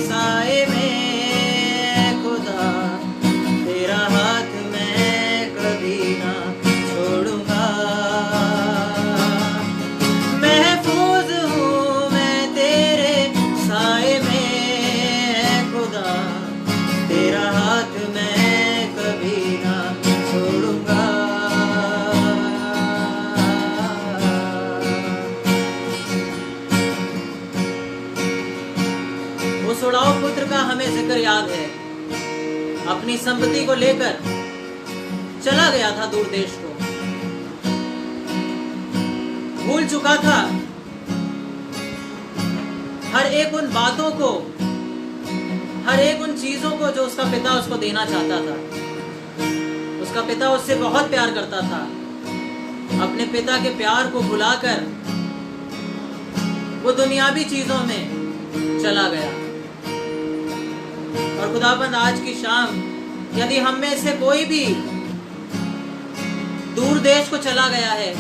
Speaker 1: साए में खुदा, तेरा हाथ मैं कभी ना छोड़ूंगा। महफूज हूँ मैं तेरे साए में खुदा, तेरा हाथ मैं कभी ना छोड़ूंगा। उस उड़ाऊ पुत्र का हमें जिक्र याद है। अपनी संपत्ति को लेकर चला गया था दूर देश को, भूल चुका था हर एक उन बातों को, हर एक उन चीजों को जो उसका पिता उसको देना चाहता था। उसका पिता उससे बहुत प्यार करता था। अपने पिता के प्यार को भुलाकर वो दुनियावी चीजों में चला गया। और खुदाबंद आज की शाम यदि हम में से कोई भी दूर देश को चला गया है,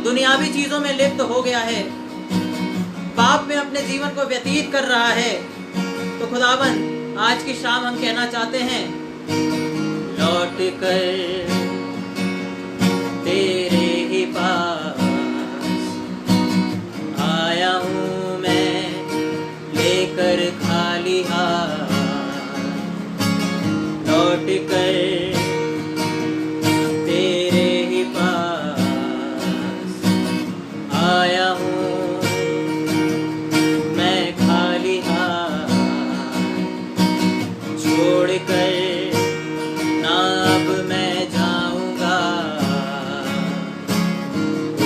Speaker 1: दुनियावी चीजों में लिप्त हो गया है, पाप में अपने जीवन को व्यतीत कर रहा है, तो खुदाबंद आज की शाम हम कहना चाहते हैं, लौट कर तेरे ही पास आया हूँ मैं, लेकर खाली हाथ। लौट कर तेरे ही पास आया हूँ मैं खाली हाथ। छोड़ कर ना अब मैं जाऊंगा,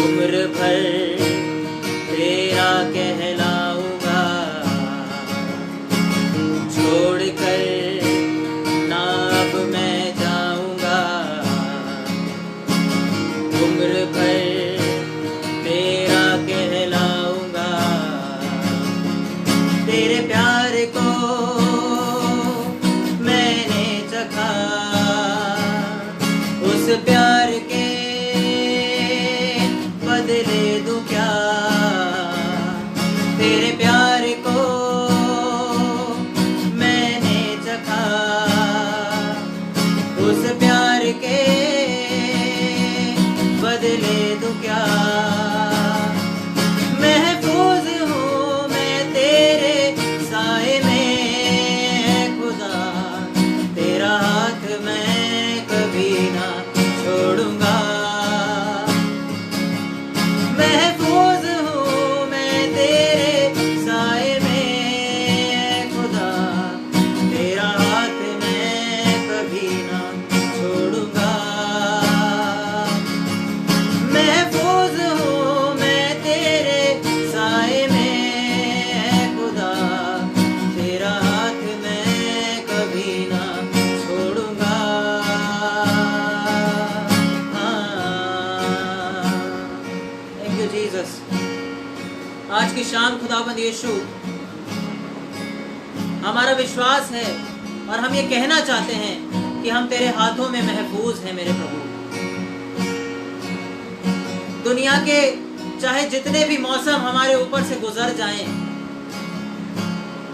Speaker 1: उम्र भर तेरा कहलाऊंगा। छोड़ कर ना अब मैं जाऊंगा, उम्र भर तेरा कहलाऊंगा। तेरे प्यार को मैंने चखा, उस प्यार के बदले दूं क्या। तेरे प्यार को मैंने चखा, उस प्यार के बदले दूं क्या। महफूज हूँ मैं तेरे साए में खुदा, तेरा हाथ मैं कभी ना छोड़ूंगा। महफूज हूँ मैं तेरे साए की शाम खुदाबंद यीशु, हमारा विश्वास है और हम ये कहना चाहते हैं कि हम तेरे हाथों में महफूज हैं मेरे प्रभु। दुनिया के चाहे जितने भी मौसम हमारे ऊपर से गुजर जाएं,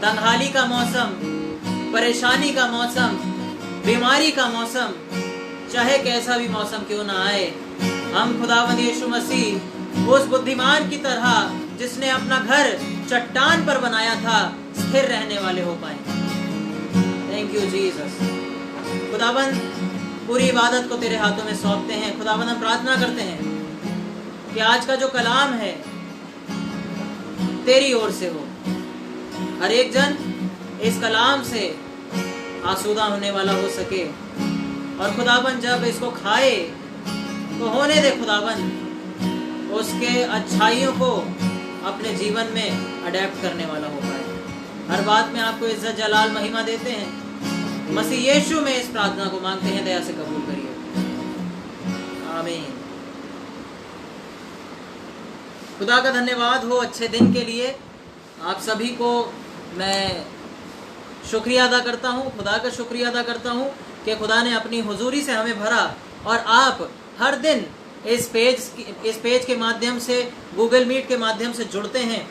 Speaker 1: तंगहाली का मौसम, परेशानी का मौसम, बीमारी का मौसम, चाहे कैसा भी मौसम क्यों ना आए, हम खुदावंद यीशु मसीह उस बुद्धिमान की तरह जिसने अपना घर चट्टान पर बनाया था स्थिर रहने वाले हो पाए। Thank you Jesus. खुदावंद पूरी इबादत को तेरे हाथों में सौंपते हैं। खुदावंद हम प्रार्थना करते हैं कि आज का जो कलाम है तेरी ओर से हो, हर एक जन इस कलाम से आसूदा होने वाला हो सके, और खुदाबंद जब इसको खाए तो होने दे खुदाबंद उसके अच्छाइयों को अपने जीवन में अडेप्ट करने वाला हो पाए। हर बात में आपको इज्जत जलाल महिमा देते हैं, मसीह यीशु में इस प्रार्थना को मांगते हैं, दया से कबूल करिए, आमीन। खुदा का धन्यवाद हो अच्छे दिन के लिए। आप सभी को मैं शुक्रिया अदा करता हूँ, खुदा का शुक्रिया अदा करता हूँ कि खुदा ने अपनी हुजूरी से हमें भरा और आप हर दिन इस पेज के माध्यम से, गूगल मीट के माध्यम से जुड़ते हैं।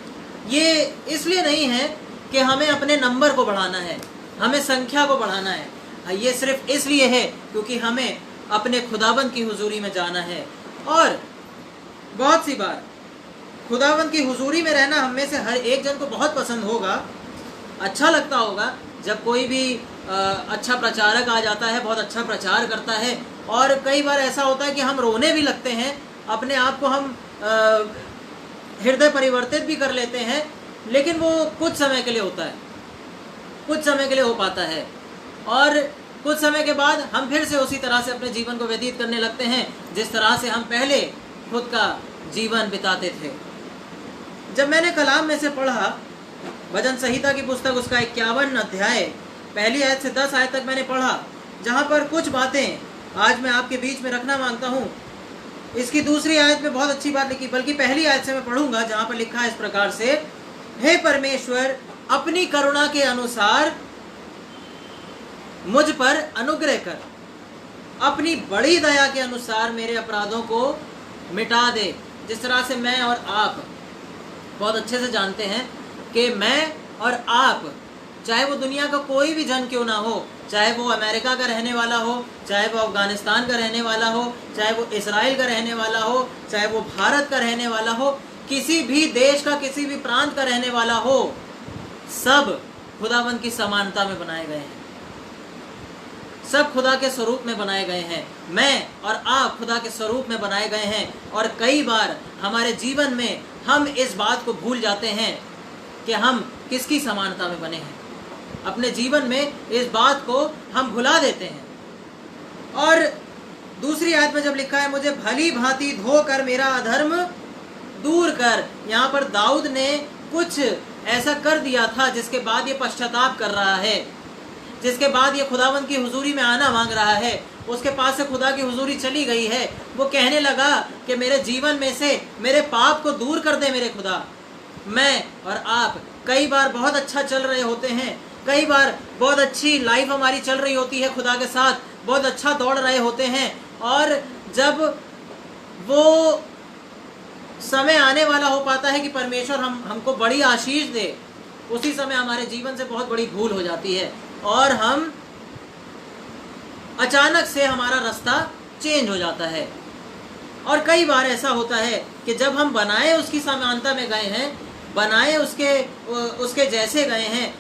Speaker 1: ये इसलिए नहीं है कि हमें अपने नंबर को बढ़ाना है, हमें संख्या को बढ़ाना है, ये सिर्फ इसलिए है क्योंकि हमें अपने खुदाबंद की हुजूरी में जाना है। और बहुत सी बार खुदाबंद की हुजूरी में रहना हम में से हर एक जन को बहुत पसंद होगा, अच्छा लगता होगा जब कोई भी अच्छा प्रचारक आ जाता है, बहुत अच्छा प्रचार करता है। और कई बार ऐसा होता है कि हम रोने भी लगते हैं, अपने आप को हम हृदय परिवर्तित भी कर लेते हैं, लेकिन वो कुछ समय के लिए होता है, कुछ समय के लिए हो पाता है, और कुछ समय के बाद हम फिर से उसी तरह से अपने जीवन को व्यतीत करने लगते हैं जिस तरह से हम पहले खुद का जीवन बिताते थे। जब मैंने कलाम में से पढ़ा, भजन संहिता की पुस्तक उसका 51 अध्याय पहली आयत से 10 आयत तक मैंने पढ़ा, जहाँ पर कुछ बातें आज मैं आपके बीच में रखना मांगता हूँ। इसकी दूसरी आयत में बहुत अच्छी बात लिखी, बल्कि पहली आयत से मैं पढ़ूंगा, जहाँ पर लिखा है इस प्रकार से, हे परमेश्वर अपनी करुणा के अनुसार मुझ पर अनुग्रह कर, अपनी बड़ी दया के अनुसार मेरे अपराधों को मिटा दे। जिस तरह से मैं और आप बहुत अच्छे से जानते हैं कि मैं और आप, चाहे वो दुनिया का कोई भी जन क्यों ना हो, चाहे वो अमेरिका का रहने वाला हो, चाहे वो अफगानिस्तान का रहने वाला हो, चाहे वो इजराइल का रहने वाला हो, चाहे वो भारत का रहने वाला हो, किसी भी देश का, किसी भी प्रांत का रहने वाला हो, सब खुदावंद की समानता में बनाए गए हैं, सब खुदा के स्वरूप में बनाए गए हैं। मैं और आप खुदा के स्वरूप में बनाए गए हैं। और कई बार हमारे जीवन में हम इस बात को भूल जाते हैं कि हम किसकी समानता में बने हैं। अपने जीवन में इस बात को हम भुला देते हैं। और दूसरी आयत में जब लिखा है, मुझे भली भांति धोकर मेरा अधर्म दूर कर, यहाँ पर दाऊद ने कुछ ऐसा कर दिया था जिसके बाद ये पश्चाताप कर रहा है, जिसके बाद ये खुदावंद की हुजूरी में आना मांग रहा है। उसके पास से खुदा की हुजूरी चली गई है। वो कहने लगा कि मेरे जीवन में से मेरे पाप को दूर कर दे मेरे खुदा। मैं और आप कई बार बहुत अच्छा चल रहे होते हैं, कई बार बहुत अच्छी लाइफ हमारी चल रही होती है खुदा के साथ, बहुत अच्छा दौड़ रहे होते हैं, और जब वो समय आने वाला हो पाता है कि परमेश्वर हमको बड़ी आशीष दे, उसी समय हमारे जीवन से बहुत बड़ी भूल हो जाती है और हम अचानक से हमारा रास्ता चेंज हो जाता है। और कई बार ऐसा होता है कि जब हम बनाए उसकी समानता में गए हैं, बनाए उसके जैसे गए हैं,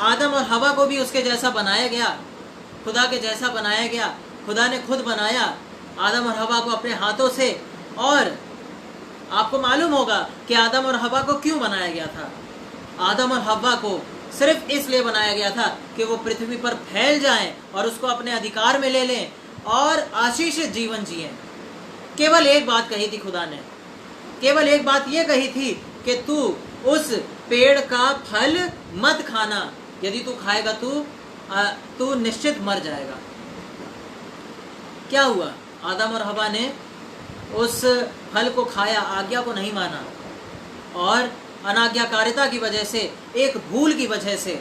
Speaker 1: आदम और हवा को भी उसके जैसा बनाया गया, खुदा के जैसा बनाया गया। खुदा ने खुद बनाया आदम और हवा को अपने हाथों से। और आपको मालूम होगा कि आदम और हवा को क्यों बनाया गया था। आदम और हवा को सिर्फ इसलिए बनाया गया था कि वो पृथ्वी पर फैल जाएं और उसको अपने अधिकार में ले लें और आशीषित जीवन जिएं। केवल एक बात कही थी खुदा ने, केवल एक बात ये कही थी कि तू उस पेड़ का फल मत खाना, यदि तू खाएगा तू निश्चित मर जाएगा। क्या हुआ? आदम और हवा ने उस फल को खाया, आज्ञा को नहीं माना, और अनाज्ञाकारिता की वजह से, एक भूल की वजह से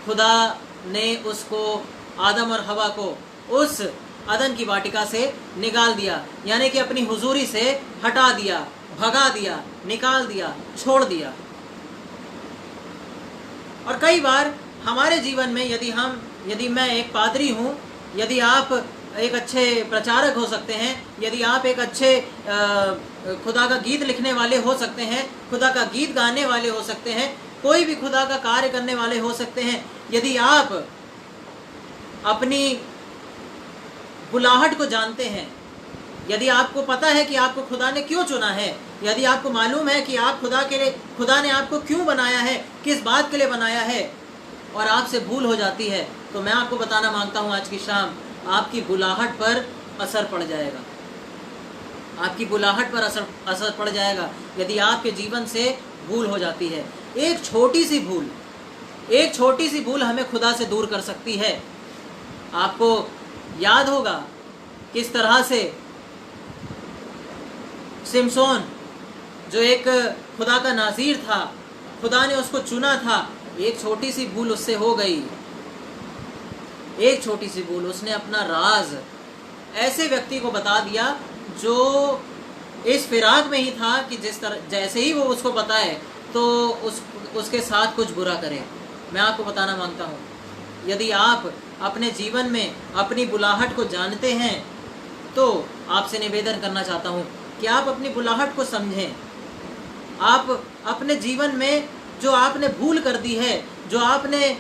Speaker 1: खुदा ने उसको, आदम और हवा को, उस अदन की वाटिका से निकाल दिया, यानी कि अपनी हुजूरी से हटा दिया, भगा दिया, निकाल दिया, छोड़ दिया। और कई बार हमारे जीवन में यदि मैं एक पादरी हूँ, यदि आप एक अच्छे प्रचारक हो सकते हैं, यदि आप एक अच्छे खुदा का गीत लिखने वाले हो सकते हैं, खुदा का गीत गाने वाले हो सकते हैं, कोई भी खुदा का कार्य करने वाले हो सकते हैं, यदि आप अपनी बुलाहट को जानते हैं, यदि आपको पता है कि आपको खुदा ने क्यों चुना है, यदि आपको मालूम है कि आप खुदा ने आपको क्यों बनाया है, किस बात के लिए बनाया है, और आपसे भूल हो जाती है, तो मैं आपको बताना मांगता हूँ आज की शाम, आपकी बुलाहट पर असर पड़ जाएगा। आपकी बुलाहट पर असर पड़ जाएगा यदि आपके जीवन से भूल हो जाती है। एक छोटी सी भूल हमें खुदा से दूर कर सकती है। आपको याद होगा किस तरह से सिमसोन, जो एक खुदा का नाज़ीर था, खुदा ने उसको चुना था, एक छोटी सी भूल उससे हो गई। एक छोटी सी भूल, उसने अपना राज ऐसे व्यक्ति को बता दिया जो इस फिराक में ही था कि जैसे ही वो उसको बताए तो उसके साथ कुछ बुरा करे। मैं आपको बताना मांगता हूँ, यदि आप अपने जीवन में अपनी बुलाहट को जानते हैं तो आपसे निवेदन करना चाहता हूँ कि आप अपनी बुलाहट को समझें। आप अपने जीवन में जो आपने भूल कर दी है, जो आपने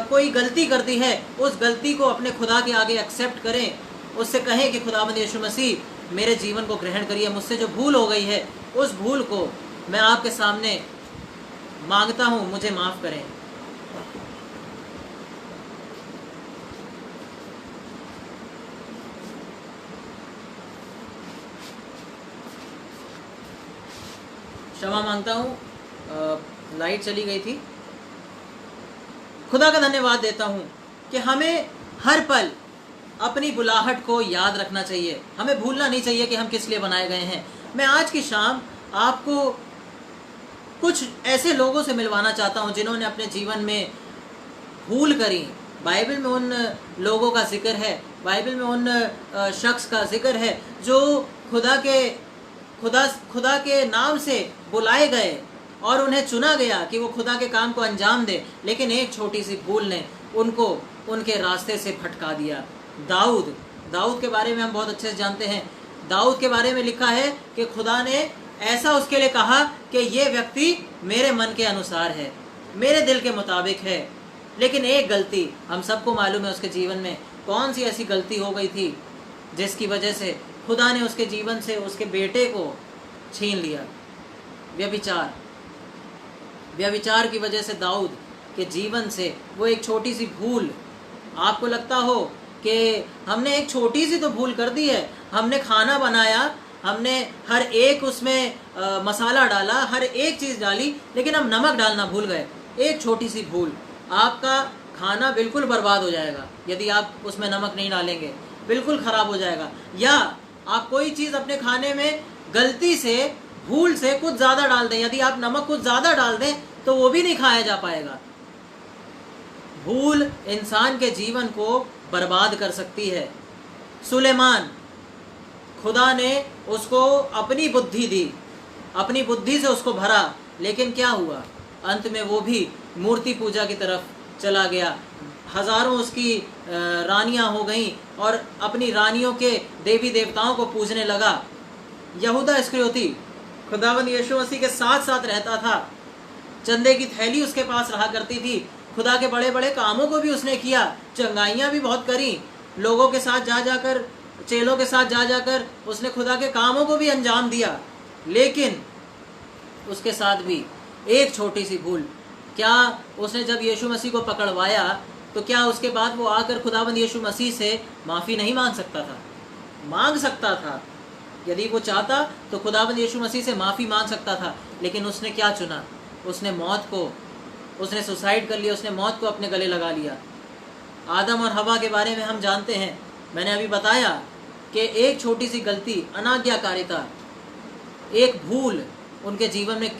Speaker 1: कोई गलती कर दी है, उस गलती को अपने खुदा के आगे एक्सेप्ट करें। उससे कहें कि खुदावंद यीशु मसीह मेरे जीवन को ग्रहण करिए, मुझसे जो भूल हो गई है उस भूल को मैं आपके सामने मांगता हूँ, मुझे माफ़ करें। क्षमा मांगता हूँ, लाइट चली गई थी। खुदा का धन्यवाद देता हूँ कि हमें हर पल अपनी बुलाहट को याद रखना चाहिए, हमें भूलना नहीं चाहिए कि हम किस लिए बनाए गए हैं। मैं आज की शाम आपको कुछ ऐसे लोगों से मिलवाना चाहता हूँ जिन्होंने अपने जीवन में भूल करी। बाइबल में उन लोगों का जिक्र है, बाइबल में उन शख्स का जिक्र है जो खुदा के नाम से बुलाए गए और उन्हें चुना गया कि वो खुदा के काम को अंजाम दे, लेकिन एक छोटी सी भूल ने उनको उनके रास्ते से भटका दिया। दाऊद के बारे में हम बहुत अच्छे से जानते हैं। दाऊद के बारे में लिखा है कि खुदा ने ऐसा उसके लिए कहा कि ये व्यक्ति मेरे मन के अनुसार है, मेरे दिल के मुताबिक है। लेकिन एक गलती हम सबको मालूम है उसके जीवन में कौन सी ऐसी गलती हो गई थी जिसकी वजह से खुदा ने उसके जीवन से उसके बेटे को छीन लिया। व्यभिचार की वजह से दाऊद के जीवन से वो एक छोटी सी भूल, आपको लगता हो कि हमने एक छोटी सी तो भूल कर दी है, हमने खाना बनाया, हमने हर एक उसमें मसाला डाला, हर एक चीज़ डाली, लेकिन हम नमक डालना भूल गए। एक छोटी सी भूल, आपका खाना बिल्कुल बर्बाद हो जाएगा यदि आप उसमें नमक नहीं डालेंगे, बिल्कुल ख़राब हो जाएगा। या आप कोई चीज़ अपने खाने में गलती से, भूल से कुछ ज़्यादा डाल दें, यदि आप नमक कुछ ज़्यादा डाल दें तो वो भी नहीं खाया जा पाएगा। भूल इंसान के जीवन को बर्बाद कर सकती है। सुलेमान, खुदा ने उसको अपनी बुद्धि दी, अपनी बुद्धि से उसको भरा, लेकिन क्या हुआ? अंत में वो भी मूर्ति पूजा की तरफ चला गया। हज़ारों उसकी रानियां हो गईं और अपनी रानियों के देवी देवताओं को पूजने लगा। यहूदा इस्करियोती खुदावंद यीशु मसीह के साथ साथ रहता था, चंदे की थैली उसके पास रहा करती थी, खुदा के बड़े बड़े कामों को भी उसने किया, चंगाइयाँ भी बहुत करी, लोगों के साथ जाकर, चेलों के साथ जाकर उसने खुदा के कामों को भी अंजाम दिया। लेकिन उसके साथ भी एक छोटी सी भूल, क्या उसने जब यीशु मसीह को पकड़वाया तो क्या उसके बाद वो आकर खुदावंद यीशु मसीह से माफ़ी नहीं मांग सकता था? मांग सकता था, यदि वो चाहता तो खुदावंद यीशु मसीह से माफ़ी मांग सकता था। लेकिन उसने क्या चुना? उसने सुसाइड कर लिया, उसने मौत को अपने गले लगा लिया। आदम और हवा के बारे में हम जानते हैं, मैंने अभी बताया कि एक छोटी सी गलती, अनाज्ञाकारिता, एक भूल उनके जीवन में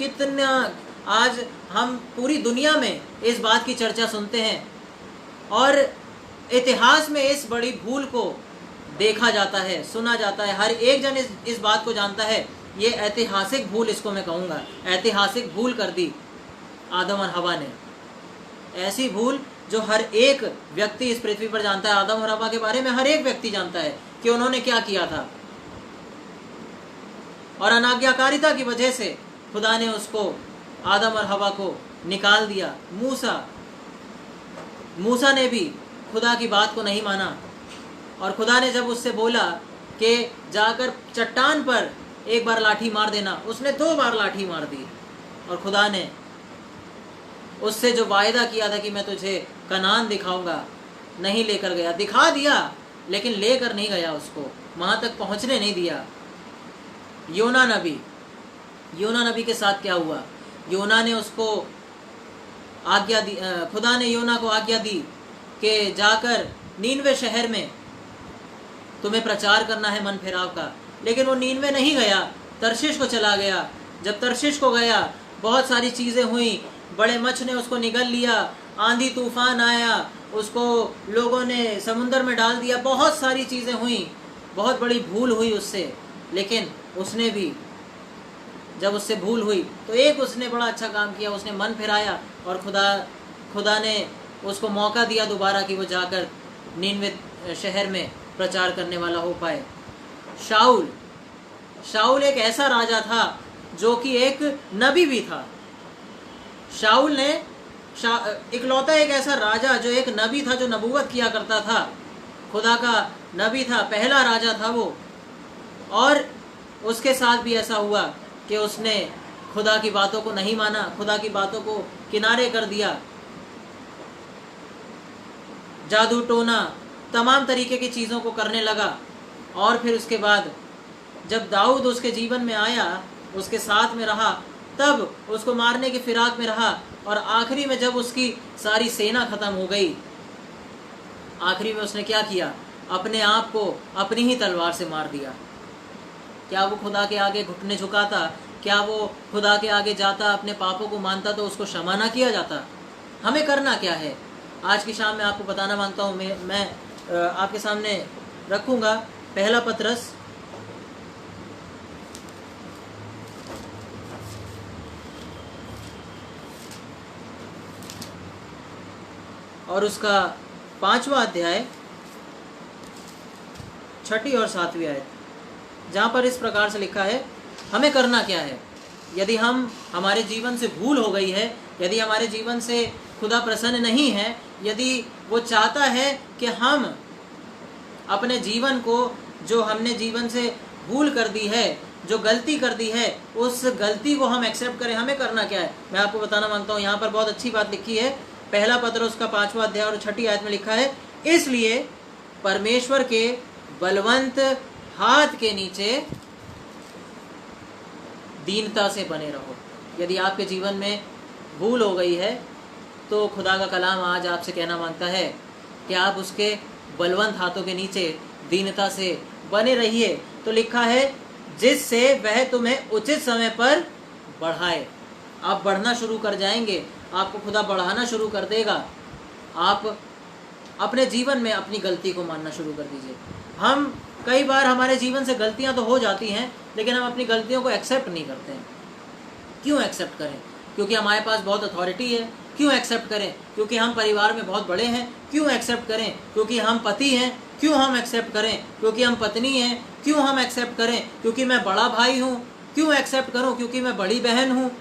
Speaker 1: आज हम पूरी दुनिया में इस बात की चर्चा सुनते हैं और इतिहास में इस बड़ी भूल को देखा जाता है, सुना जाता है। हर एक जन इस बात को जानता है। ये ऐतिहासिक भूल, इसको मैं कहूँगा, ऐतिहासिक भूल कर दी आदम और हवा ने। ऐसी भूल जो हर एक व्यक्ति इस पृथ्वी पर जानता है। आदम और हवा के बारे में हर एक व्यक्ति जानता है कि उन्होंने क्या किया था, और अनाज्ञाकारिता की वजह से खुदा ने उसको, आदम और हवा को निकाल दिया। मूसा ने भी खुदा की बात को नहीं माना, और खुदा ने जब उससे बोला कि जाकर चट्टान पर एक बार लाठी मार देना, उसने 2 बार लाठी मार दी। और खुदा ने उससे जो वायदा किया था कि मैं तुझे कनान दिखाऊंगा, नहीं लेकर गया। दिखा दिया लेकिन लेकर नहीं गया, उसको वहां तक पहुंचने नहीं दिया। योना नबी के साथ क्या हुआ? योना ने उसको आज्ञा दी, खुदा ने योना को आज्ञा दी कि जाकर नीनवे शहर में तुम्हें प्रचार करना है मन फिराव का। लेकिन वो नीनवे नहीं गया, तर्शीश को चला गया। जब तर्शीश को गया, बहुत सारी चीज़ें हुई। बड़े मच्छ ने उसको निगल लिया, आंधी तूफान आया, उसको लोगों ने समुंदर में डाल दिया, बहुत सारी चीज़ें हुई, बहुत बड़ी भूल हुई उससे। लेकिन उसने भी, जब उससे भूल हुई तो एक उसने बड़ा अच्छा काम किया, उसने मन फिराया और खुदा ने उसको मौका दिया दोबारा कि वो जाकर नीनवे शहर में प्रचार करने वाला हो पाए। शाऊल एक ऐसा राजा था जो कि एक नबी भी था। शाऊल ने इकलौता एक ऐसा राजा जो एक नबी था, जो नबूवत किया करता था, खुदा का नबी था, पहला राजा था वो। और उसके साथ भी ऐसा हुआ कि उसने खुदा की बातों को नहीं माना, खुदा की बातों को किनारे कर दिया। जादू टोना, तमाम तरीके की चीज़ों को करने लगा। और फिर उसके बाद जब दाऊद उसके जीवन में आया, उसके साथ में रहा, तब उसको मारने की फिराक में रहा। और आखिरी में जब उसकी सारी सेना खत्म हो गई, आखिरी में उसने क्या किया? अपने आप को अपनी ही तलवार से मार दिया। क्या वो खुदा के आगे घुटने झुकाता? क्या वो खुदा के आगे जाता, अपने पापों को मानता तो उसको क्षमा ना किया जाता? हमें करना क्या है? आज की शाम में आपको बताना मांगता हूँ। मैं आपके सामने रखूँगा पहला पतरस और उसका 5वां अध्याय 6 और 7वीं आयत, जहाँ पर इस प्रकार से लिखा है हमें करना क्या है। यदि हमारे जीवन से भूल हो गई है, यदि हमारे जीवन से खुदा प्रसन्न नहीं है, यदि वो चाहता है कि हम अपने जीवन को, जो हमने जीवन से भूल कर दी है, जो गलती कर दी है, उस गलती को हम एक्सेप्ट करें, हमें करना क्या है? मैं आपको बताना मांगता हूँ। यहाँ पर बहुत अच्छी बात लिखी है। पहला पतरस उसका 5वां अध्याय और 6ठी आयत में लिखा है, इसलिए परमेश्वर के बलवंत हाथ के नीचे दीनता से बने रहो। यदि आपके जीवन में भूल हो गई है तो खुदा का कलाम आज आपसे कहना मांगता है कि आप उसके बलवंत हाथों के नीचे दीनता से बने रहिए। तो लिखा है, जिससे वह तुम्हें उचित समय पर बढ़ाए। आप बढ़ना शुरू कर जाएंगे, आपको खुदा बढ़ाना शुरू कर देगा। आप अपने जीवन में अपनी गलती को मानना शुरू कर दीजिए। हम कई बार, हमारे जीवन से गलतियां तो हो जाती हैं, लेकिन हम अपनी गलतियों को एक्सेप्ट नहीं करते हैं। क्यों एक्सेप्ट करें? क्योंकि हमारे पास बहुत अथॉरिटी है। क्यों एक्सेप्ट करें? क्योंकि हम परिवार में बहुत बड़े हैं। क्यों एक्सेप्ट करें? क्योंकि हम पति हैं। क्यों हम एक्सेप्ट करें? क्योंकि हम पत्नी हैं। क्यों हम एक्सेप्ट करें? क्योंकि मैं बड़ा भाई हूँ। क्यों एक्सेप्ट करूँ? क्योंकि मैं बड़ी बहन हूँ।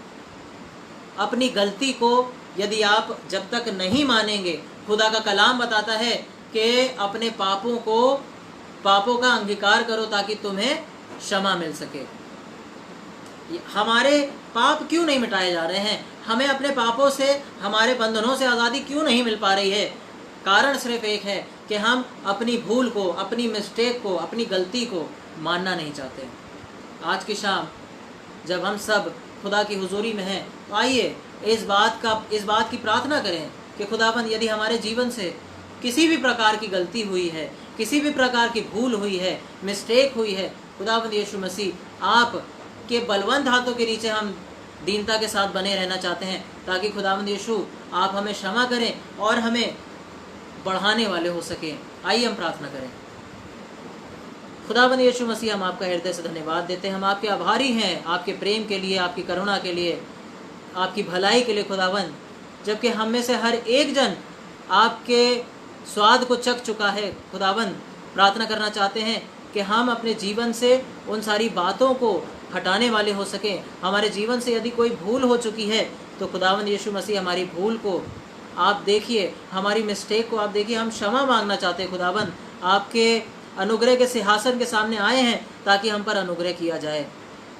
Speaker 1: अपनी गलती को यदि आप जब तक नहीं मानेंगे, खुदा का कलाम बताता है कि अपने पापों का अंगीकार करो ताकि तुम्हें क्षमा मिल सके। हमारे पाप क्यों नहीं मिटाए जा रहे हैं? हमें अपने पापों से, हमारे बंधनों से आज़ादी क्यों नहीं मिल पा रही है? कारण सिर्फ एक है कि हम अपनी भूल को, अपनी मिस्टेक को, अपनी गलती को मानना नहीं चाहते। आज की शाम जब हम सब खुदा की हुजूरी में हैं, तो आइए इस बात की प्रार्थना करें कि खुदाबंद, यदि हमारे जीवन से किसी भी प्रकार की गलती हुई है, किसी भी प्रकार की भूल हुई है, मिस्टेक हुई है, खुदाबंद यीशु मसीह आप के बलवंत हाथों के नीचे हम दीनता के साथ बने रहना चाहते हैं, ताकि खुदावंद यीशु आप हमें क्षमा करें और हमें बढ़ाने वाले हो सकें। आइए हम प्रार्थना करें। खुदावंद यीशु मसीह, हम आपका हृदय से धन्यवाद देते हैं। हम आपके आभारी हैं आपके प्रेम के लिए, आपकी करुणा के लिए, आपकी भलाई के लिए खुदावंद। जबकि हम में से हर एक जन आपके स्वाद को चख चुका है खुदावंद, प्रार्थना करना चाहते हैं कि हम अपने जीवन से उन सारी बातों को हटाने वाले हो सकें। हमारे जीवन से यदि कोई भूल हो चुकी है तो खुदावंद यीशु मसीह हमारी भूल को आप देखिए, हमारी मिस्टेक को आप देखिए। हम क्षमा मांगना चाहते हैं खुदावंद, आपके अनुग्रह के सिंहासन के सामने आए हैं ताकि हम पर अनुग्रह किया जाए।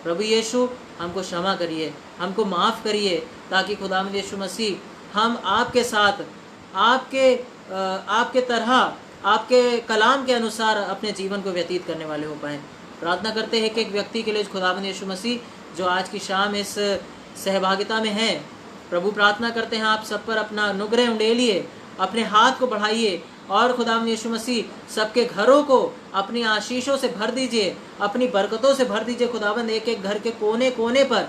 Speaker 1: प्रभु यीशु, हमको क्षमा करिए, हमको माफ़ करिए, ताकि खुदावंद यीशु मसीह हम आपके साथ आपके तरह आपके कलाम के अनुसार अपने जीवन को व्यतीत करने वाले हो पाएँ। प्रार्थना करते हैं कि एक व्यक्ति के लिए खुदावंद यीशु मसीह जो आज की शाम इस सहभागिता में है, प्रभु प्रार्थना करते हैं आप सब पर अपना अनुग्रह उंडेलिए, अपने हाथ को बढ़ाइए और खुदावंद यीशु मसीह सबके घरों को अपनी आशीषों से भर दीजिए, अपनी बरकतों से भर दीजिए। खुदावंद एक एक घर के कोने कोने पर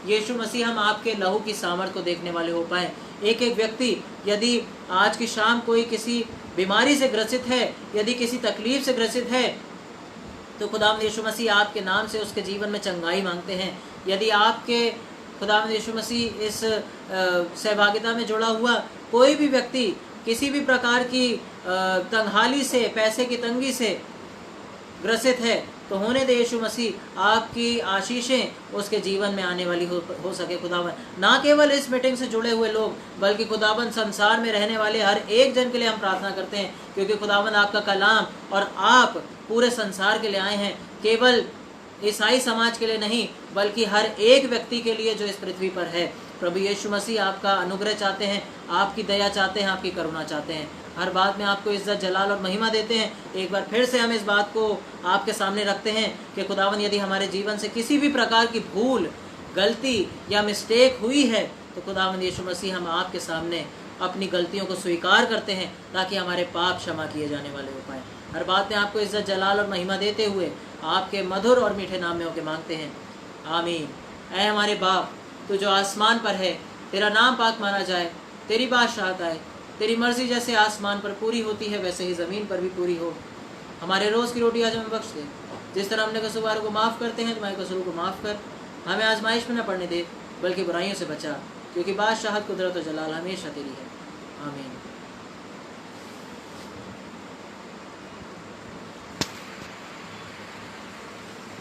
Speaker 1: यीशु मसीह हम आपके लहू की सामर्थ को देखने वाले हो पाए। एक एक व्यक्ति यदि आज की शाम कोई किसी बीमारी से ग्रसित है, यदि किसी तकलीफ से ग्रसित है, तो खुदावंद यीशु मसीह आपके नाम से उसके जीवन में चंगाई मांगते हैं। यदि आपके खुदावंद यीशु मसीह इस सहभागिता में जुड़ा हुआ कोई भी व्यक्ति किसी भी प्रकार की तंगहाली से, पैसे की तंगी से ग्रसित है, तो होने दे यीशु मसीह आपकी आशीषें उसके जीवन में आने वाली हो सके खुदावन। ना केवल इस मीटिंग से जुड़े हुए लोग, बल्कि खुदावन संसार में रहने वाले हर एक जन के लिए हम प्रार्थना करते हैं, क्योंकि खुदावन आपका कलाम और आप पूरे संसार के लिए आए हैं, केवल ईसाई समाज के लिए नहीं, बल्कि हर एक व्यक्ति के लिए जो इस पृथ्वी पर है। प्रभु यीशु मसीह आपका अनुग्रह चाहते हैं, आपकी दया चाहते हैं, आपकी करुणा चाहते हैं। हर बात में आपको इज्जत, जलाल और महिमा देते हैं। एक बार फिर से हम इस बात को आपके सामने रखते हैं कि खुदावन यदि हमारे जीवन से किसी भी प्रकार की भूल, गलती या मिस्टेक हुई है, तो खुदावन यीशु मसीह हम आपके सामने अपनी गलतियों को स्वीकार करते हैं, ताकि हमारे पाप क्षमा किए जाने वाले हो पाए। हर बात में आपको इज्जत, जलाल और महिमा देते हुए आपके मधुर और मीठे नाम में होके मांगते हैं, आमीन। ऐ हमारे बाप, तू जो आसमान पर है, तेरा नाम पाक माना जाए, तेरी बादशाहत आए, तेरी मर्जी जैसे आसमान पर पूरी होती है वैसे ही ज़मीन पर भी पूरी हो। हमारे रोज़ की रोटी आज हमें बख्श दे, जिस तरह हमने कसूरवारों को माफ़ करते हैं, तुम्हारे कसूरों को माफ़ कर। हमें आजमाइश में न पड़ने दे, बल्कि बुराइयों से बचा, क्योंकि बादशाहत, कुदरत और जलाल हमेशा तेरी है, आमीन।